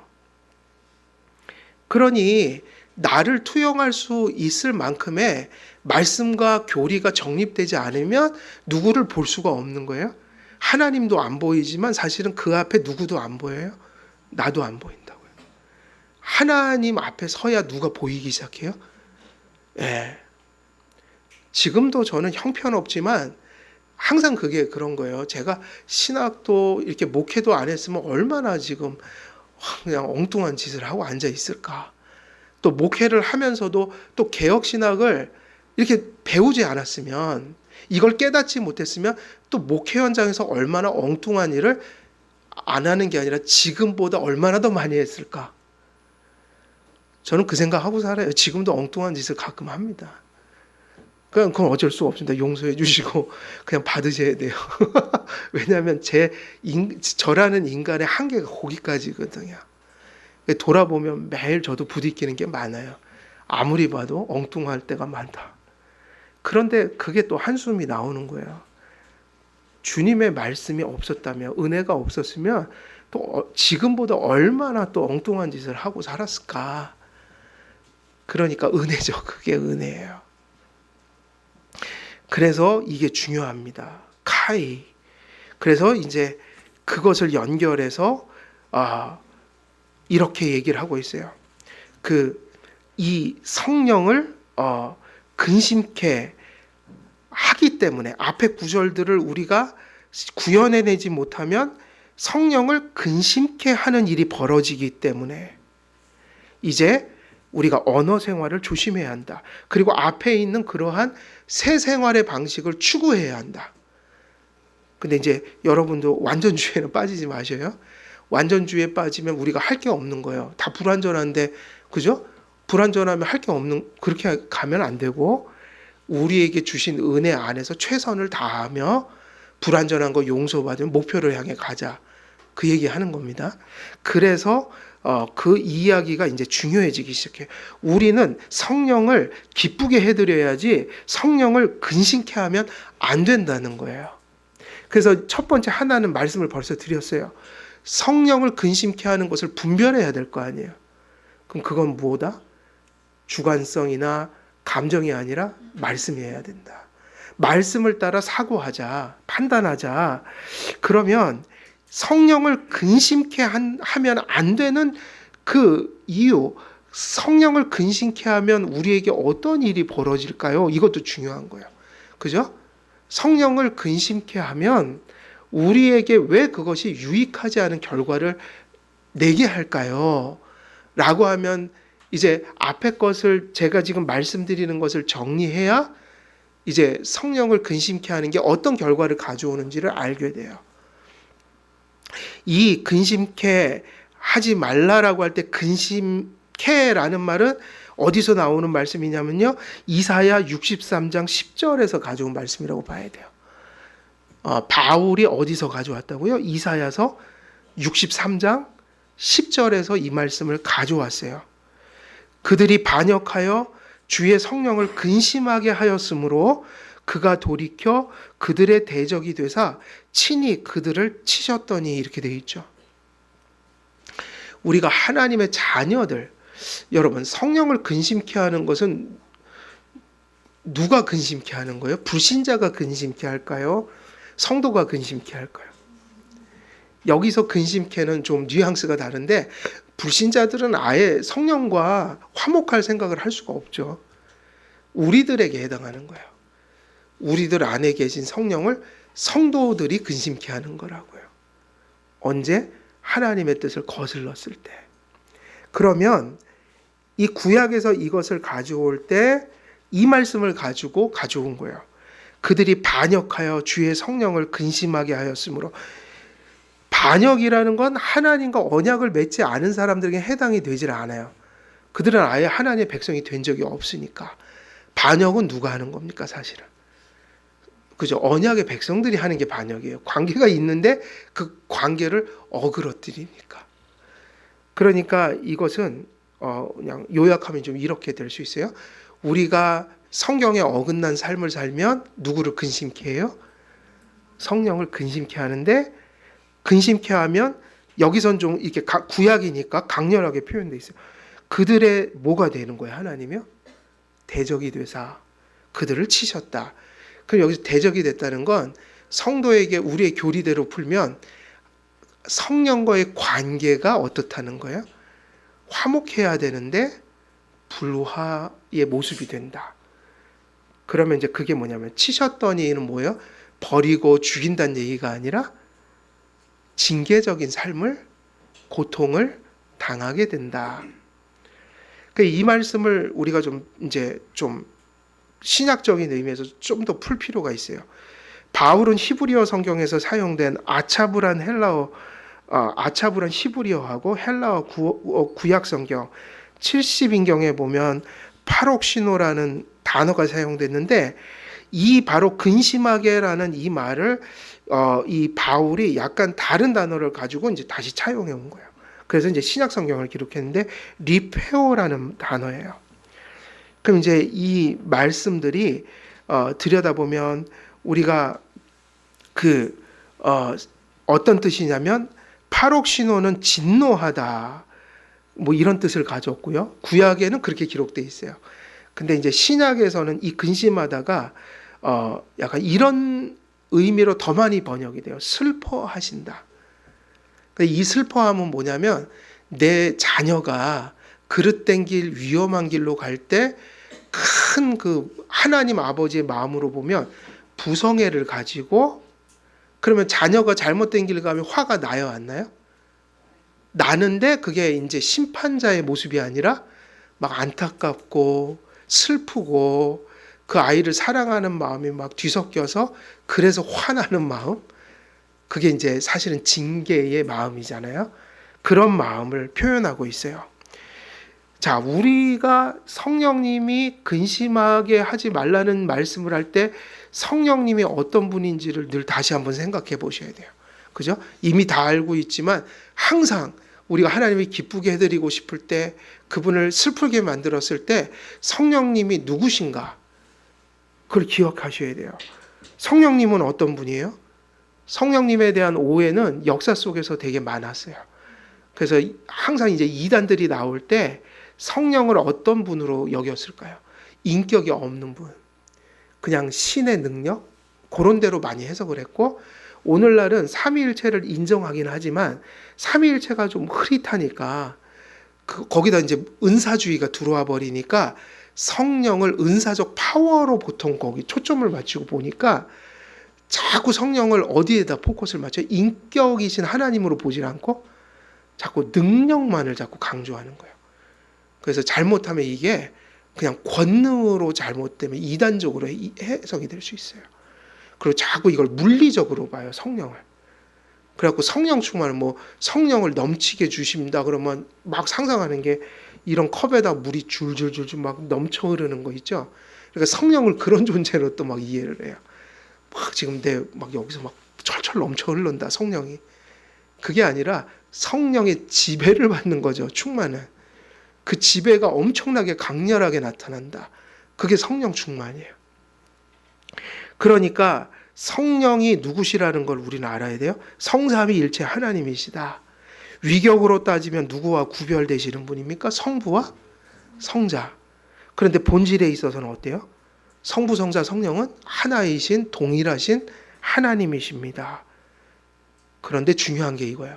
그러니 나를 투영할 수 있을 만큼의 말씀과 교리가 정립되지 않으면 누구를 볼 수가 없는 거예요. 하나님도 안 보이지만 사실은 그 앞에 누구도 안 보여요. 나도 안 보인다고요. 하나님 앞에 서야 누가 보이기 시작해요. 예. 지금도 저는 형편없지만 항상 그게 그런 거예요. 제가 신학도 이렇게 목회도 안 했으면 얼마나 지금 그냥 엉뚱한 짓을 하고 앉아 있을까. 또 목회를 하면서도 또 개혁신학을 이렇게 배우지 않았으면 이걸 깨닫지 못했으면 또 목회 현장에서 얼마나 엉뚱한 일을 안 하는 게 아니라 지금보다 얼마나 더 많이 했을까. 저는 그 생각하고 살아요. 지금도 엉뚱한 짓을 가끔 합니다. 그건 어쩔 수 없습니다. 용서해 주시고 그냥 받으셔야 돼요. 왜냐하면 저라는 인간의 한계가 거기까지거든요. 돌아보면 매일 저도 부딪히는 게 많아요. 아무리 봐도 엉뚱할 때가 많다. 그런데 그게 또 한숨이 나오는 거예요. 주님의 말씀이 없었다면, 은혜가 없었으면 또 지금보다 얼마나 또 엉뚱한 짓을 하고 살았을까. 그러니까 은혜죠. 그게 은혜예요. 그래서 이게 중요합니다. 카이. 그래서 이제 그것을 연결해서 이렇게 얘기를 하고 있어요. 이 성령을 근심케 하기 때문에 앞에 구절들을 우리가 구현해내지 못하면 성령을 근심케 하는 일이 벌어지기 때문에 이제 우리가 언어 생활을 조심해야 한다. 그리고 앞에 있는 그러한 새 생활의 방식을 추구해야 한다. 근데 이제 여러분도 완전주의에는 빠지지 마셔요. 완전주의에 빠지면 우리가 할 게 없는 거예요. 다 불완전한데, 그죠? 불완전하면 할 게 없는, 그렇게 가면 안 되고, 우리에게 주신 은혜 안에서 최선을 다하며 불완전한 거 용서받으면 목표를 향해 가자. 그 얘기 하는 겁니다. 그래서 그 이야기가 이제 중요해지기 시작해요. 우리는 성령을 기쁘게 해드려야지 성령을 근심케 하면 안 된다는 거예요. 그래서 첫 번째 하나는 말씀을 벌써 드렸어요. 성령을 근심케 하는 것을 분별해야 될 거 아니에요. 그럼 그건 뭐다? 주관성이나 감정이 아니라 말씀이어야 된다. 말씀을 따라 사고하자, 판단하자. 그러면 성령을 근심케 하면 안 되는 그 이유, 성령을 근심케 하면 우리에게 어떤 일이 벌어질까요? 이것도 중요한 거예요. 그죠? 성령을 근심케 하면 우리에게 왜 그것이 유익하지 않은 결과를 내게 할까요? 라고 하면 이제 앞에 것을 제가 지금 말씀드리는 것을 정리해야 이제 성령을 근심케 하는 게 어떤 결과를 가져오는지를 알게 돼요. 이 근심케 하지 말라라고 할 때 근심케라는 말은 어디서 나오는 말씀이냐면요. 이사야 63장 10절에서 가져온 말씀이라고 봐야 돼요. 바울이 어디서 가져왔다고요? 이사야서 63장 10절에서 이 말씀을 가져왔어요. 그들이 반역하여 주의 성령을 근심하게 하였으므로 그가 돌이켜 그들의 대적이 되사 친히 그들을 치셨더니 이렇게 되어 있죠. 우리가 하나님의 자녀들, 여러분 성령을 근심케 하는 것은 누가 근심케 하는 거예요? 불신자가 근심케 할까요? 성도가 근심케 할까요? 여기서 근심케는 좀 뉘앙스가 다른데 불신자들은 아예 성령과 화목할 생각을 할 수가 없죠. 우리들에게 해당하는 거예요. 우리들 안에 계신 성령을 성도들이 근심케 하는 거라고요. 언제? 하나님의 뜻을 거슬렀을 때. 그러면 이 구약에서 이것을 가져올 때 이 말씀을 가지고 가져온 거예요. 그들이 반역하여 주의 성령을 근심하게 하였으므로. 반역이라는 건 하나님과 언약을 맺지 않은 사람들에게 해당이 되질 않아요. 그들은 아예 하나님의 백성이 된 적이 없으니까. 반역은 누가 하는 겁니까, 사실은? 그죠? 언약의 백성들이 하는 게 반역이에요. 관계가 있는데 그 관계를 어그러뜨리니까. 그러니까 이것은 그냥 요약하면 좀 이렇게 될 수 있어요. 우리가 성경에 어긋난 삶을 살면 누구를 근심케 해요? 성령을 근심케 하는데, 근심케 하면 여기선 좀 이렇게 구약이니까 강렬하게 표현되어 있어요. 그들의 뭐가 되는 거예요? 하나님이요? 대적이 되사 그들을 치셨다. 그럼 여기서 대적이 됐다는 건 성도에게 우리의 교리대로 풀면 성령과의 관계가 어떻다는 거예요? 화목해야 되는데 불화의 모습이 된다. 그러면 이제 그게 뭐냐면 치셨더니는 뭐예요? 버리고 죽인다는 얘기가 아니라 징계적인 삶을, 고통을 당하게 된다. 이 말씀을 우리가 좀 이제 좀 신약적인 의미에서 좀 더 풀 필요가 있어요. 바울은 히브리어 성경에서 사용된 아차브란 히브리어하고 헬라어 구약 성경 70인경에 보면 파록시노라는 단어가 사용됐는데, 이 바로 근심하게라는 이 말을 이 바울이 약간 다른 단어를 가지고 이제 다시 차용해 온 거예요. 그래서 이제 신약 성경을 기록했는데 리페오라는 단어예요. 그럼 이제 이 말씀들이 들여다보면 우리가 어떤 뜻이냐면 파록시노는 진노하다, 뭐 이런 뜻을 가졌고요. 구약에는 그렇게 기록되어 있어요. 근데 이제 신약에서는 이 근심하다가 약간 이런 의미로 더 많이 번역이 돼요. 슬퍼하신다. 이 슬퍼함은 뭐냐면 내 자녀가 그릇된 길, 위험한 길로 갈 때 큰 그 하나님 아버지의 마음으로 보면 부성애를 가지고, 그러면 자녀가 잘못된 길 가면 화가 나요, 안 나요? 나는데 그게 이제 심판자의 모습이 아니라 막 안타깝고 슬프고 그 아이를 사랑하는 마음이 막 뒤섞여서 그래서 화나는 마음, 그게 이제 사실은 징계의 마음이잖아요. 그런 마음을 표현하고 있어요. 자, 우리가 성령님이 근심하게 하지 말라는 말씀을 할 때 성령님이 어떤 분인지를 늘 다시 한번 생각해 보셔야 돼요. 그죠? 이미 다 알고 있지만 항상 우리가 하나님이 기쁘게 해드리고 싶을 때, 그분을 슬프게 만들었을 때 성령님이 누구신가? 그걸 기억하셔야 돼요. 성령님은 어떤 분이에요? 성령님에 대한 오해는 역사 속에서 되게 많았어요. 그래서 항상 이제 이단들이 나올 때 성령을 어떤 분으로 여겼을까요? 인격이 없는 분, 그냥 신의 능력, 그런 대로 많이 해석을 했고, 오늘날은 삼위일체를 인정하긴 하지만 삼위일체가 좀 흐릿하니까 거기다 이제 은사주의가 들어와 버리니까 성령을 은사적 파워로 보통 거기 초점을 맞추고 보니까 자꾸 성령을 어디에다 포커스를 맞춰? 인격이신 하나님으로 보질 않고 자꾸 능력만을 자꾸 강조하는 거예요. 그래서 잘못하면 이게 그냥 권능으로 잘못되면 이단적으로 해석이 될 수 있어요. 그리고 자꾸 이걸 물리적으로 봐요, 성령을. 그래갖고 성령 충만을 뭐 성령을 넘치게 주십니다 그러면 막 상상하는 게 이런 컵에다 물이 줄줄줄줄 막 넘쳐 흐르는 거 있죠. 그러니까 성령을 그런 존재로 또 막 이해를 해요. 막 지금 막 여기서 막 철철 넘쳐 흐른다, 성령이. 그게 아니라 성령의 지배를 받는 거죠, 충만은. 그 지배가 엄청나게 강렬하게 나타난다. 그게 성령 충만이에요. 그러니까 성령이 누구시라는 걸 우리는 알아야 돼요. 성삼위일체 하나님이시다. 위격으로 따지면 누구와 구별되시는 분입니까? 성부와 성자. 그런데 본질에 있어서는 어때요? 성부, 성자, 성령은 하나이신 동일하신 하나님이십니다. 그런데 중요한 게 이거예요.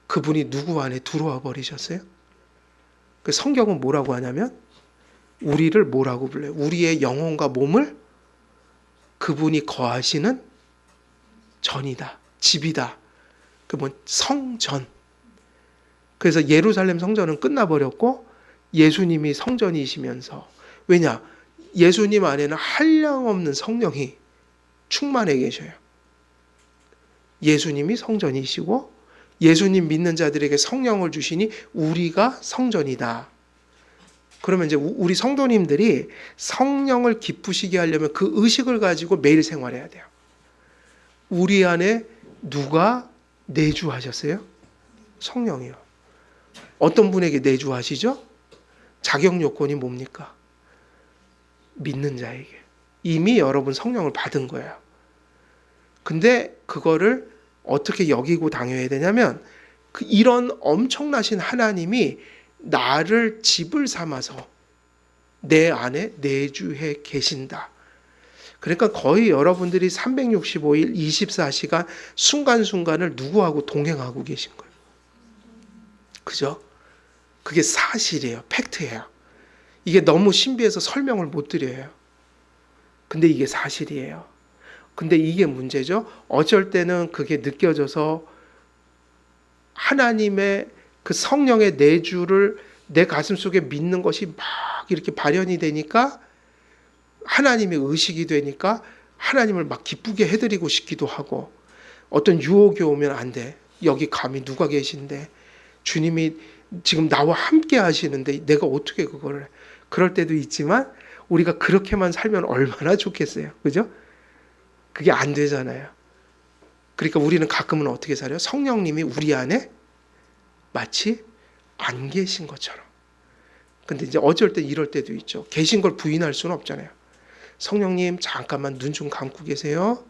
그분이 누구 안에 들어와 버리셨어요? 그 성경은 뭐라고 하냐면 우리를 뭐라고 불러요? 우리의 영혼과 몸을 그분이 거하시는 전이다, 집이다. 그 뭐 성전. 그래서 예루살렘 성전은 끝나버렸고 예수님이 성전이시면서, 왜냐? 예수님 안에는 한량없는 성령이 충만해 계셔요. 예수님이 성전이시고 예수님 믿는 자들에게 성령을 주시니 우리가 성전이다. 그러면 이제 우리 성도님들이 성령을 기쁘시게 하려면 그 의식을 가지고 매일 생활해야 돼요. 우리 안에 누가 내주하셨어요? 성령이요. 어떤 분에게 내주하시죠? 자격 요건이 뭡니까? 믿는 자에게. 이미 여러분 성령을 받은 거예요. 근데 그거를 어떻게 여기고 당해야 되냐면, 이런 엄청나신 하나님이 나를 집을 삼아서 내 안에 내주해 계신다. 그러니까 거의 여러분들이 365일 24시간 순간순간을 누구하고 동행하고 계신 거예요. 그죠? 그게 사실이에요. 팩트예요. 이게 너무 신비해서 설명을 못 드려요. 근데 이게 사실이에요. 근데 이게 문제죠. 어쩔 때는 그게 느껴져서 하나님의 그 성령의 내주를 내 가슴 속에 믿는 것이 막 이렇게 발현이 되니까, 하나님의 의식이 되니까 하나님을 막 기쁘게 해드리고 싶기도 하고, 어떤 유혹이 오면 안 돼. 여기 감히 누가 계신데, 주님이 지금 나와 함께 하시는데 내가 어떻게 그거를 해. 그럴 때도 있지만 우리가 그렇게만 살면 얼마나 좋겠어요. 그죠? 그게 안 되잖아요. 그러니까 우리는 가끔은 어떻게 살아요? 성령님이 우리 안에 마치 안 계신 것처럼. 근데 이제 어쩔 때 이럴 때도 있죠. 계신 걸 부인할 수는 없잖아요. 성령님 잠깐만 눈 좀 감고 계세요.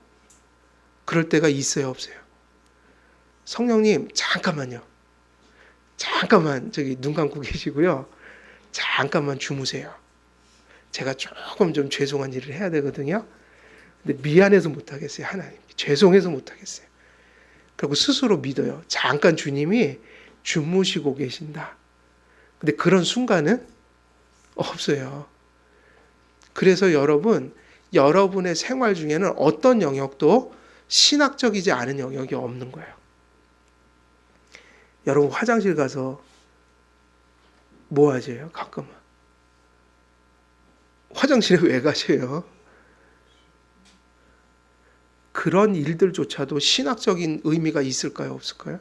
그럴 때가 있어요, 없어요? 성령님 잠깐만요. 잠깐만 저기 눈 감고 계시고요. 잠깐만 주무세요. 제가 조금 좀 죄송한 일을 해야 되거든요. 근데 미안해서 못하겠어요. 하나님 죄송해서 못하겠어요. 그리고 스스로 믿어요. 잠깐 주님이 주무시고 계신다. 근데 그런 순간은 없어요. 그래서 여러분의 생활 중에는 어떤 영역도 신학적이지 않은 영역이 없는 거예요. 여러분 화장실 가서 뭐 하세요? 가끔은. 화장실에 왜 가세요? 그런 일들조차도 신학적인 의미가 있을까요? 없을까요?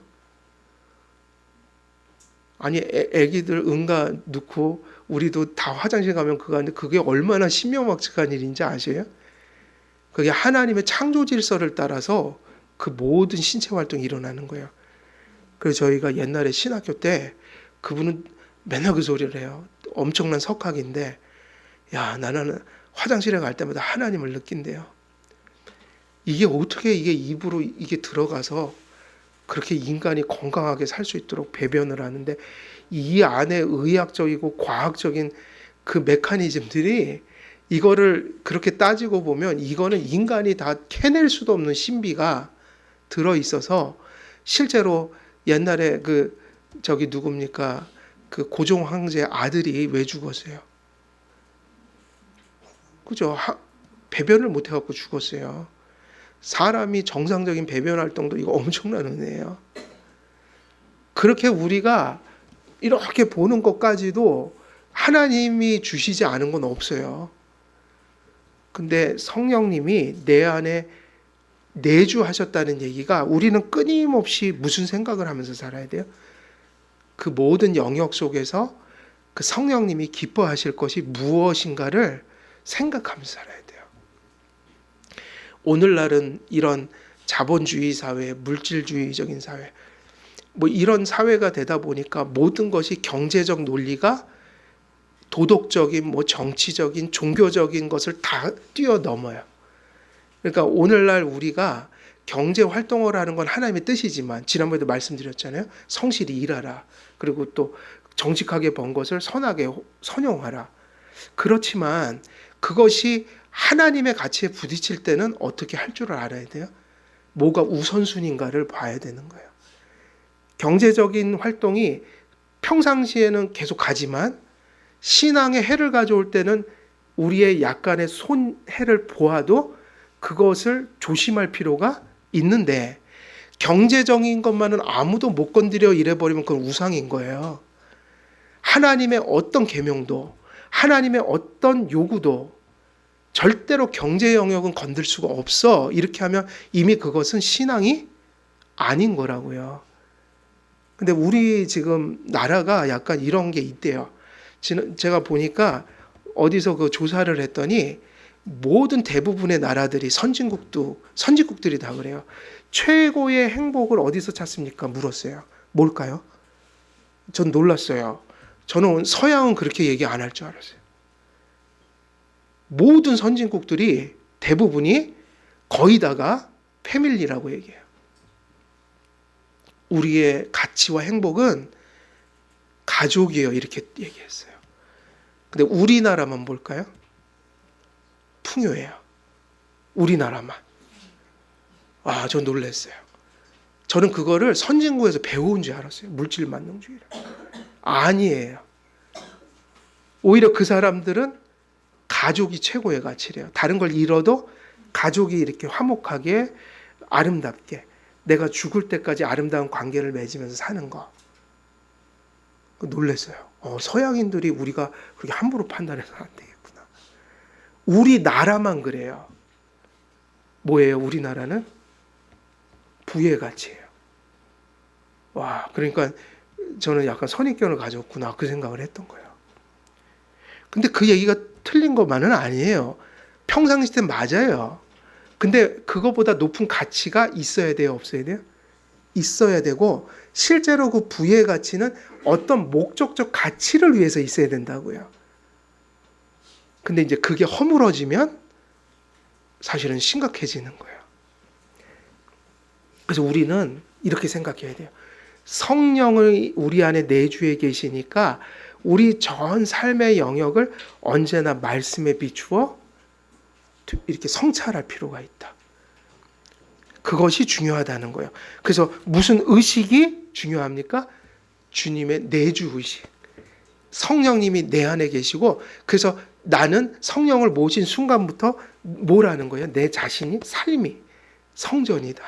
아니 애기들 응가 넣고 우리도 다 화장실 가면 그거 하는데 그게 얼마나 신명막측한 일인지 아세요? 그게 하나님의 창조 질서를 따라서 그 모든 신체 활동이 일어나는 거예요. 그래서 저희가 옛날에 신학교 때 그분은 맨날 그 소리를 해요. 엄청난 석학인데, 야 나는 화장실에 갈 때마다 하나님을 느낀대요. 이게 어떻게 이게 입으로 이게 들어가서 그렇게 인간이 건강하게 살 수 있도록 배변을 하는데, 이 안에 의학적이고 과학적인 그 메커니즘들이, 이거를 그렇게 따지고 보면 이거는 인간이 다 캐낼 수도 없는 신비가 들어 있어서, 실제로 옛날에 저기 누굽니까? 그 고종 황제 아들이 왜 죽었어요? 그죠? 배변을 못 해갖고 죽었어요. 사람이 정상적인 배변 활동도 이거 엄청난 은혜예요. 그렇게 우리가 이렇게 보는 것까지도 하나님이 주시지 않은 건 없어요. 근데 성령님이 내 안에 내주하셨다는 얘기가, 우리는 끊임없이 무슨 생각을 하면서 살아야 돼요? 그 모든 영역 속에서 그 성령님이 기뻐하실 것이 무엇인가를 생각하면서 살아야 돼요. 오늘날은 이런 자본주의 사회, 물질주의적인 사회, 뭐 이런 사회가 되다 보니까 모든 것이 경제적 논리가 도덕적인, 뭐 정치적인, 종교적인 것을 다 뛰어넘어요. 그러니까 오늘날 우리가 경제 활동을 하는 건 하나님의 뜻이지만, 지난번에도 말씀드렸잖아요. 성실히 일하라. 그리고 또 정직하게 번 것을 선하게 선용하라. 그렇지만 그것이 하나님의 가치에 부딪힐 때는 어떻게 할 줄을 알아야 돼요. 뭐가 우선순위인가를 봐야 되는 거예요. 경제적인 활동이 평상시에는 계속 가지만 신앙에 해를 가져올 때는 우리의 약간의 손해를 보아도 그것을 조심할 필요가 있는데, 경제적인 것만은 아무도 못 건드려 이래버리면 그건 우상인 거예요. 하나님의 어떤 계명도, 하나님의 어떤 요구도 절대로 경제 영역은 건들 수가 없어. 이렇게 하면 이미 그것은 신앙이 아닌 거라고요. 근데 우리 지금 나라가 약간 이런 게 있대요. 제가 보니까 어디서 그 조사를 했더니 모든 대부분의 나라들이 선진국들이 다 그래요. 최고의 행복을 어디서 찾습니까? 물었어요. 뭘까요? 전 놀랐어요. 저는 서양은 그렇게 얘기 안 할 줄 알았어요. 모든 선진국들이 대부분이 거의 다가 패밀리라고 얘기해요. 우리의 가치와 행복은 가족이에요. 이렇게 얘기했어요. 근데 우리나라만 볼까요? 풍요해요. 우리나라만. 아, 저 놀랐어요. 저는 그거를 선진국에서 배운 줄 알았어요. 물질 만능주의를. 아니에요. 오히려 그 사람들은 가족이 최고의 가치래요. 다른 걸 잃어도 가족이 이렇게 화목하게 아름답게 내가 죽을 때까지 아름다운 관계를 맺으면서 사는 거. 놀랐어요. 서양인들이 우리가 그렇게 함부로 판단해서 안 되겠구나. 우리나라만 그래요. 뭐예요? 우리나라는 부의 가치예요. 와, 그러니까 저는 약간 선입견을 가졌구나 그 생각을 했던 거예요. 근데 그 얘기가 틀린 것만은 아니에요. 평상시 때 맞아요. 근데 그거보다 높은 가치가 있어야 돼요? 없어야 돼요? 있어야 되고 실제로 그 부의 가치는 어떤 목적적 가치를 위해서 있어야 된다고요. 근데 이제 그게 허물어지면 사실은 심각해지는 거예요. 그래서 우리는 이렇게 생각해야 돼요. 성령을 우리 안에 내주에 계시니까 우리 전 삶의 영역을 언제나 말씀에 비추어 이렇게 성찰할 필요가 있다. 그것이 중요하다는 거예요. 그래서 무슨 의식이 중요합니까? 주님의 내주 의식. 성령님이 내 안에 계시고 그래서 나는 성령을 모신 순간부터 뭐라는 거예요? 내 자신이 삶이 성전이다.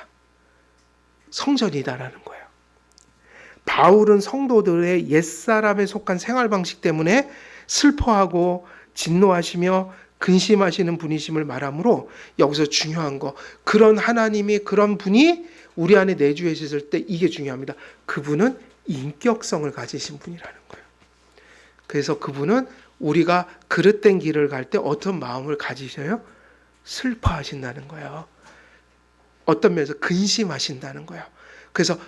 성전이다라는 거예요. 바울은 성도들의 옛사람에 속한 생활 방식 때문에 슬퍼하고 진노하시며 근심하시는 분이심을 말하므로 여기서 중요한 거 그런 하나님이 그런 분이 우리 안에 내주해 있을 때 이게 중요합니다. 그분은 인격성을 가지신 분이라는 거예요. 그래서 그분은 우리가 그릇된 길을 갈 때 어떤 마음을 가지셔요? 슬퍼하신다는 거예요. 어떤 면에서 근심하신다는 거예요. 그래서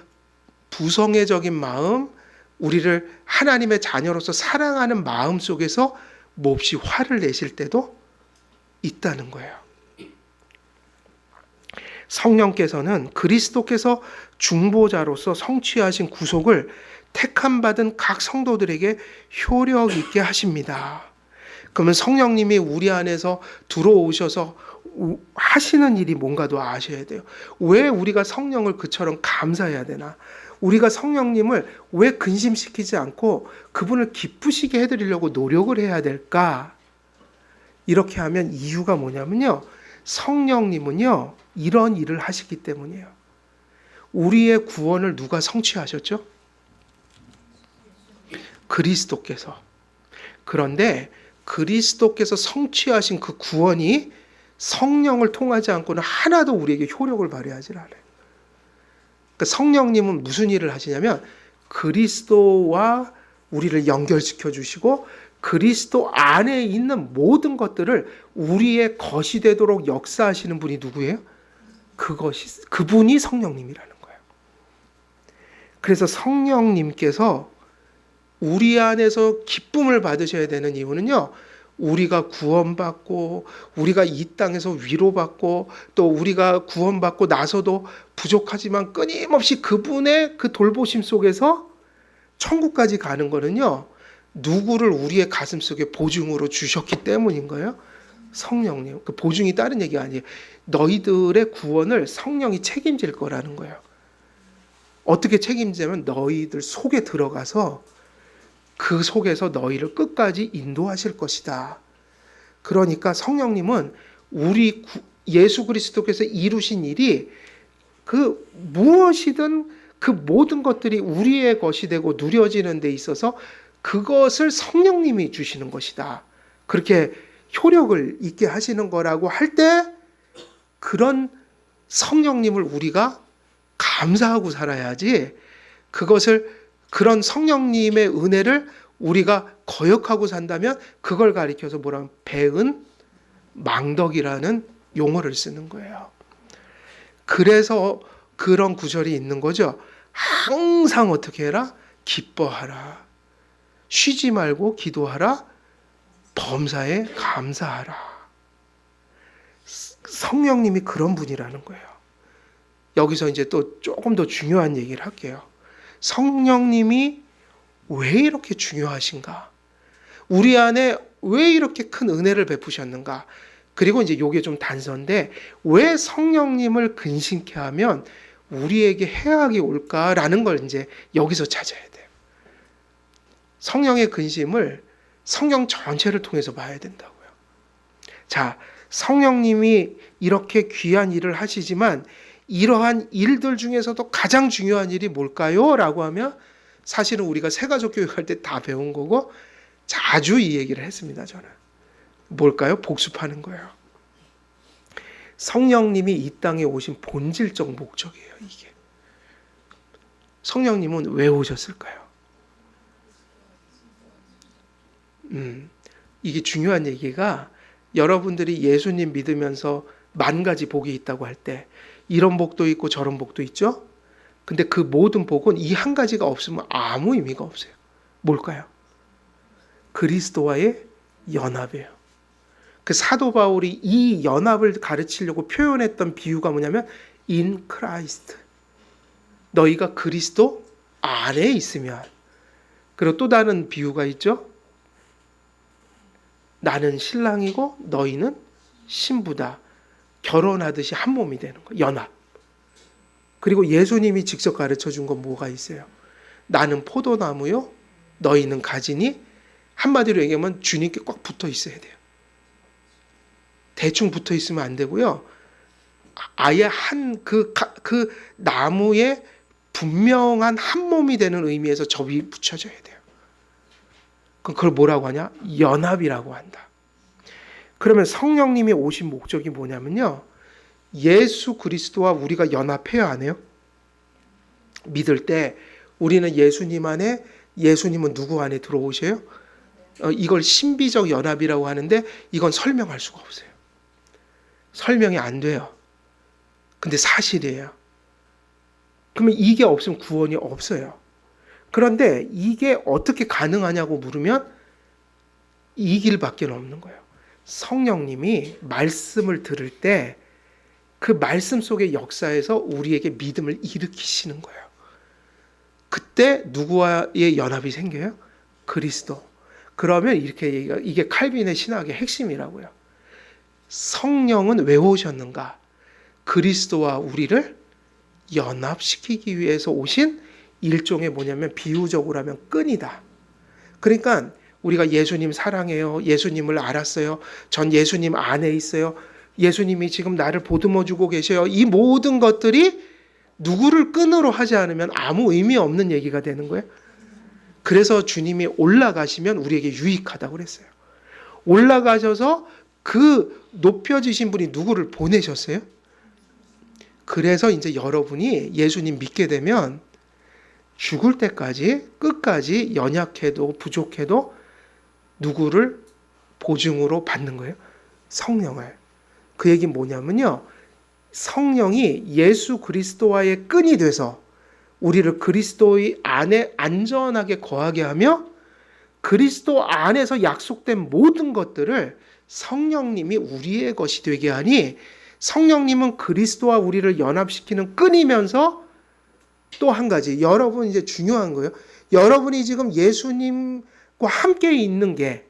부성애적인 마음, 우리를 하나님의 자녀로서 사랑하는 마음 속에서 몹시 화를 내실 때도 있다는 거예요. 성령께서는 그리스도께서 중보자로서 성취하신 구속을 택함받은 각 성도들에게 효력 있게 하십니다. 그러면 성령님이 우리 안에서 들어오셔서 하시는 일이 뭔가도 아셔야 돼요. 왜 우리가 성령을 그처럼 감사해야 되나? 우리가 성령님을 왜 근심시키지 않고 그분을 기쁘시게 해드리려고 노력을 해야 될까? 이렇게 하면 이유가 뭐냐면요. 성령님은요. 이런 일을 하시기 때문이에요. 우리의 구원을 누가 성취하셨죠? 그리스도께서. 그런데 그리스도께서 성취하신 그 구원이 성령을 통하지 않고는 하나도 우리에게 효력을 발휘하지 않아요. 그러니까 성령님은 무슨 일을 하시냐면 그리스도와 우리를 연결시켜 주시고 그리스도 안에 있는 모든 것들을 우리의 것이 되도록 역사하시는 분이 누구예요? 그분이 성령님이라는 거예요. 그래서 성령님께서 우리 안에서 기쁨을 받으셔야 되는 이유는요. 우리가 구원받고 우리가 이 땅에서 위로받고 또 우리가 구원받고 나서도 부족하지만 끊임없이 그분의 그 돌보심 속에서 천국까지 가는 거는요. 누구를 우리의 가슴속에 보증으로 주셨기 때문인 거예요. 성령님. 그 보증이 다른 얘기가 아니에요. 너희들의 구원을 성령이 책임질 거라는 거예요. 어떻게 책임지냐면 너희들 속에 들어가서 그 속에서 너희를 끝까지 인도하실 것이다. 그러니까 성령님은 우리 예수 그리스도께서 이루신 일이 그 무엇이든 그 모든 것들이 우리의 것이 되고 누려지는 데 있어서 그것을 성령님이 주시는 것이다. 그렇게 효력을 있게 하시는 거라고 할 때 그런 성령님을 우리가 감사하고 살아야지, 그런 성령님의 은혜를 우리가 거역하고 산다면 그걸 가리켜서 뭐라면 배은 망덕이라는 용어를 쓰는 거예요. 그래서 그런 구절이 있는 거죠. 항상 어떻게 해라? 기뻐하라. 쉬지 말고 기도하라. 범사에 감사하라. 성령님이 그런 분이라는 거예요. 여기서 이제 또 조금 더 중요한 얘기를 할게요. 성령님이 왜 이렇게 중요하신가? 우리 안에 왜 이렇게 큰 은혜를 베푸셨는가? 그리고 이제 이게 좀 단서인데, 왜 성령님을 근심케 하면 우리에게 해악이 올까라는 걸 이제 여기서 찾아야 돼요. 성령의 근심을 성경 전체를 통해서 봐야 된다고요. 자, 성령님이 이렇게 귀한 일을 하시지만 이러한 일들 중에서도 가장 중요한 일이 뭘까요? 라고 하면 사실은 우리가 새가족 교육할 때 다 배운 거고 자주 이 얘기를 했습니다. 저는. 뭘까요? 복습하는 거예요. 성령님이 이 땅에 오신 본질적 목적이에요. 이게. 성령님은 왜 오셨을까요? 이게 중요한 얘기가, 여러분들이 예수님 믿으면서 만 가지 복이 있다고 할 때 이런 복도 있고 저런 복도 있죠? 근데 그 모든 복은 이 한 가지가 없으면 아무 의미가 없어요. 뭘까요? 그리스도와의 연합이에요. 그 사도 바울이 이 연합을 가르치려고 표현했던 비유가 뭐냐면 in Christ. 너희가 그리스도 안에 있으면. 그리고 또 다른 비유가 있죠. 나는 신랑이고 너희는 신부다. 결혼하듯이 한 몸이 되는 거. 연합. 그리고 예수님이 직접 가르쳐 준 건 뭐가 있어요? 나는 포도나무요, 너희는 가지니. 한마디로 얘기하면 주님께 꽉 붙어 있어야 돼요. 대충 붙어 있으면 안 되고요. 아예 그 나무에 분명한 한 몸이 되는 의미에서 접이 붙여져야 돼요. 그걸 뭐라고 하냐? 연합이라고 한다. 그러면 성령님이 오신 목적이 뭐냐면요. 예수 그리스도와 우리가 연합해야 하네요. 믿을 때 우리는 예수님 안에, 예수님은 누구 안에 들어오세요? 이걸 신비적 연합이라고 하는데 이건 설명할 수가 없어요. 설명이 안 돼요. 근데 사실이에요. 그러면 이게 없으면 구원이 없어요. 그런데 이게 어떻게 가능하냐고 물으면 이 길밖에 없는 거예요. 성령님이 말씀을 들을 때 그 말씀 속의 역사에서 우리에게 믿음을 일으키시는 거예요. 그때 누구와의 연합이 생겨요? 그리스도. 그러면 이렇게 얘기가, 이게 칼빈의 신학의 핵심이라고요. 성령은 왜 오셨는가? 그리스도와 우리를 연합시키기 위해서 오신 일종의 뭐냐면 비유적으로 하면 끈이다. 그러니까 우리가 예수님 사랑해요. 예수님을 알았어요. 전 예수님 안에 있어요. 예수님이 지금 나를 보듬어 주고 계셔요. 이 모든 것들이 누구를 끈으로 하지 않으면 아무 의미 없는 얘기가 되는 거예요. 그래서 주님이 올라가시면 우리에게 유익하다고 그랬어요. 올라가셔서 그 높여지신 분이 누구를 보내셨어요? 그래서 이제 여러분이 예수님 믿게 되면 죽을 때까지 끝까지 연약해도 부족해도 누구를 보증으로 받는 거예요? 성령을. 그 얘기는 뭐냐면요. 성령이 예수 그리스도와의 끈이 돼서 우리를 그리스도의 안에 안전하게 거하게 하며 그리스도 안에서 약속된 모든 것들을 성령님이 우리의 것이 되게 하니, 성령님은 그리스도와 우리를 연합시키는 끈이면서 또 한 가지, 여러분 이제 중요한 거예요. 여러분이 지금 예수님과 함께 있는 게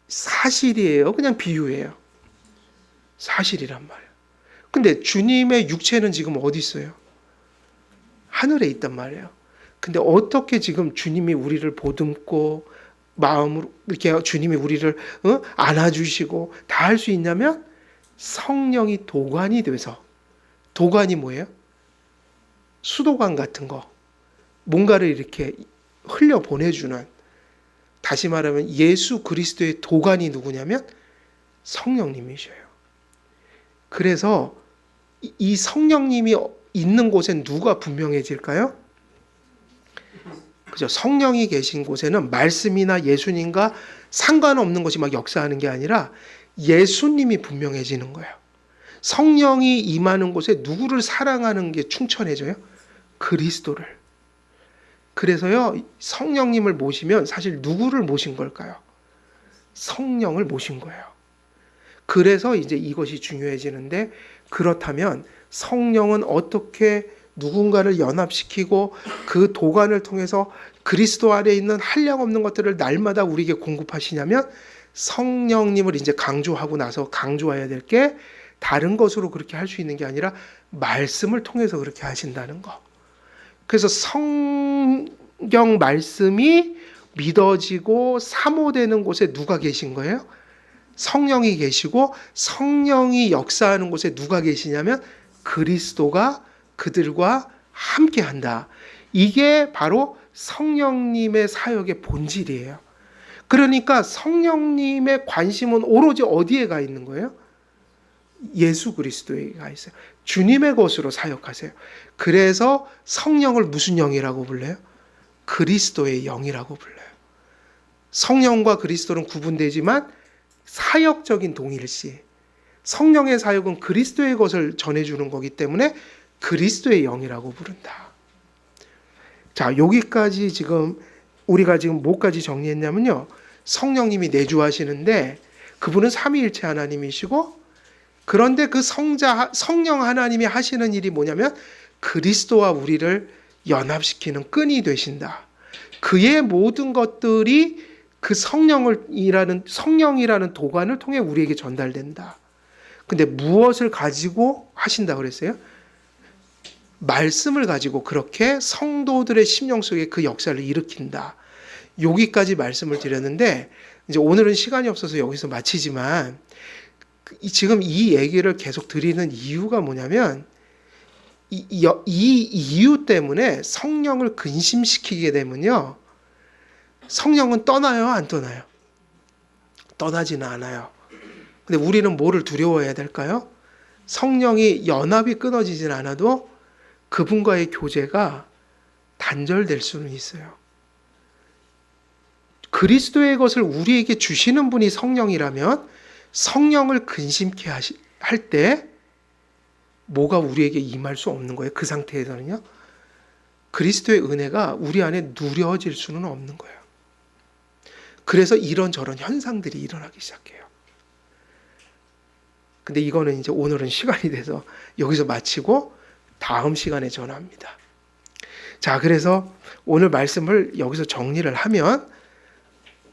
사실이에요? 그냥 비유예요? 사실이란 말이에요. 근데 주님의 육체는 지금 어디 있어요? 하늘에 있단 말이에요. 근데 어떻게 지금 주님이 우리를 보듬고 마음으로 이렇게 주님이 우리를 안아주시고 다 할 수 있냐면 성령이 도관이 돼서, 도관이 뭐예요? 수도관 같은 거, 뭔가를 이렇게 흘려 보내주는, 다시 말하면 예수 그리스도의 도관이 누구냐면 성령님이셔요. 그래서 이 성령님이 있는 곳엔 누가 분명해질까요? 그죠? 성령이 계신 곳에는 말씀이나 예수님과 상관없는 것이 막 역사하는 게 아니라 예수님이 분명해지는 거예요. 성령이 임하는 곳에 누구를 사랑하는 게 충천해져요? 그리스도를. 그래서요, 성령님을 모시면 사실 누구를 모신 걸까요? 성령을 모신 거예요. 그래서 이제 이것이 중요해지는데, 그렇다면 성령은 어떻게 누군가를 연합시키고 그 도관을 통해서 그리스도 안에 있는 한량없는 것들을 날마다 우리에게 공급하시냐면, 성령님을 이제 강조하고 나서 강조해야 될 게 다른 것으로 그렇게 할 수 있는 게 아니라 말씀을 통해서 그렇게 하신다는 거. 그래서 성경 말씀이 믿어지고 사모되는 곳에 누가 계신 거예요? 성령이 계시고, 성령이 역사하는 곳에 누가 계시냐면 그리스도가 그들과 함께한다. 이게 바로 성령님의 사역의 본질이에요. 그러니까 성령님의 관심은 오로지 어디에 가 있는 거예요? 예수 그리스도에 가 있어요. 주님의 것으로 사역하세요. 그래서 성령을 무슨 영이라고 불러요? 그리스도의 영이라고 불러요. 성령과 그리스도는 구분되지만 사역적인 동일시. 성령의 사역은 그리스도의 것을 전해주는 거기 때문에 그리스도의 영이라고 부른다. 자, 여기까지 지금 우리가 지금 뭐까지 정리했냐면요, 성령님이 내주하시는데 그분은 삼위일체 하나님이시고, 그런데 그 성령 하나님이 하시는 일이 뭐냐면 그리스도와 우리를 연합시키는 끈이 되신다. 그의 모든 것들이 그 성령이라는 도관을 통해 우리에게 전달된다. 근데 무엇을 가지고 하신다 그랬어요? 말씀을 가지고 그렇게 성도들의 심령 속에 그 역사를 일으킨다. 여기까지 말씀을 드렸는데, 이제 오늘은 시간이 없어서 여기서 마치지만, 지금 이 얘기를 계속 드리는 이유가 뭐냐면, 이 이유 때문에 성령을 근심시키게 되면요, 성령은 떠나요, 안 떠나요? 떠나지는 않아요. 근데 우리는 뭐를 두려워해야 될까요? 성령이 연합이 끊어지진 않아도 그분과의 교제가 단절될 수는 있어요. 그리스도의 것을 우리에게 주시는 분이 성령이라면 성령을 근심케 할 때 뭐가 우리에게 임할 수 없는 거예요. 그 상태에서는요, 그리스도의 은혜가 우리 안에 누려질 수는 없는 거예요. 그래서 이런저런 현상들이 일어나기 시작해요. 근데 이거는 이제 오늘은 시간이 돼서 여기서 마치고 다음 시간에 전합니다. 자, 그래서 오늘 말씀을 여기서 정리를 하면,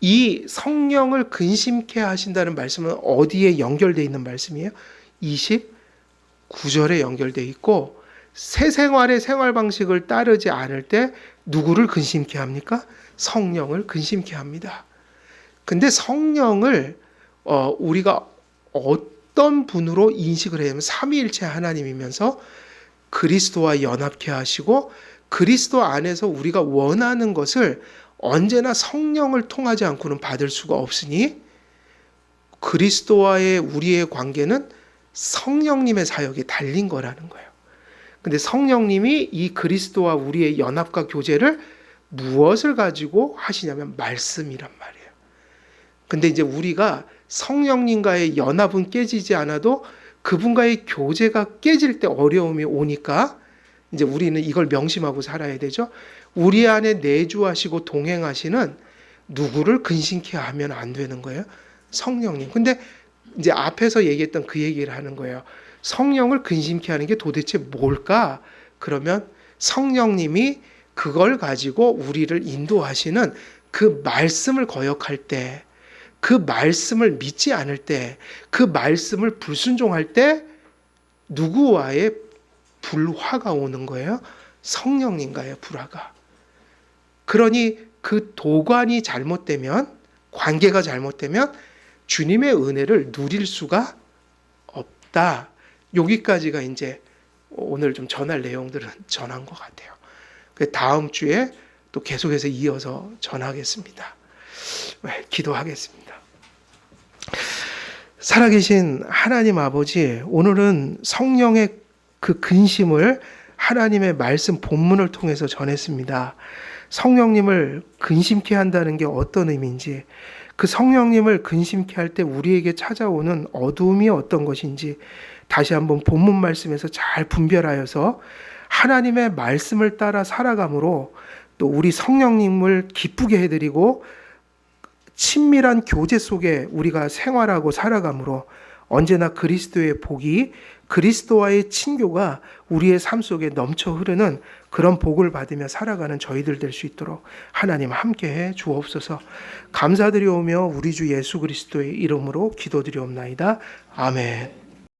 이 성령을 근심케 하신다는 말씀은 어디에 연결되어 있는 말씀이에요? 29절에 연결되어 있고, 새 생활의 생활 방식을 따르지 않을 때 누구를 근심케 합니까? 성령을 근심케 합니다. 근데 성령을 우리가 어떤 분으로 인식을 해야 하면 삼위일체 하나님이면서 그리스도와 연합케 하시고, 그리스도 안에서 우리가 원하는 것을 언제나 성령을 통하지 않고는 받을 수가 없으니, 그리스도와의 우리의 관계는 성령님의 사역에 달린 거라는 거예요. 근데 성령님이 이 그리스도와 우리의 연합과 교제를 무엇을 가지고 하시냐면 말씀이란 말이에요. 근데 이제 우리가 성령님과의 연합은 깨지지 않아도 그분과의 교제가 깨질 때 어려움이 오니까 이제 우리는 이걸 명심하고 살아야 되죠. 우리 안에 내주하시고 동행하시는 누구를 근심케 하면 안 되는 거예요? 성령님. 근데 이제 앞에서 얘기했던 그 얘기를 하는 거예요. 성령을 근심케 하는 게 도대체 뭘까? 그러면 성령님이 그걸 가지고 우리를 인도하시는 그 말씀을 거역할 때, 그 말씀을 믿지 않을 때, 그 말씀을 불순종할 때 누구와의 불화가 오는 거예요? 성령님과의 불화가. 그러니 그 도관이 잘못되면, 관계가 잘못되면 주님의 은혜를 누릴 수가 없다. 여기까지가 이제 오늘 좀 전할 내용들은 전한 것 같아요. 다음 주에 또 계속해서 이어서 전하겠습니다. 기도하겠습니다. 살아계신 하나님 아버지, 오늘은 성령의 그 근심을 하나님의 말씀 본문을 통해서 전했습니다. 성령님을 근심케 한다는 게 어떤 의미인지, 그 성령님을 근심케 할 때 우리에게 찾아오는 어두움이 어떤 것인지 다시 한번 본문 말씀에서 잘 분별하여서 하나님의 말씀을 따라 살아감으로 또 우리 성령님을 기쁘게 해드리고 친밀한 교제 속에 우리가 생활하고 살아감으로 언제나 그리스도의 복이, 그리스도와의 친교가 우리의 삶 속에 넘쳐 흐르는 그런 복을 받으며 살아가는 저희들 될 수 있도록 하나님 함께해 주옵소서. 감사드리오며 우리 주 예수 그리스도의 이름으로 기도드리옵나이다. 아멘.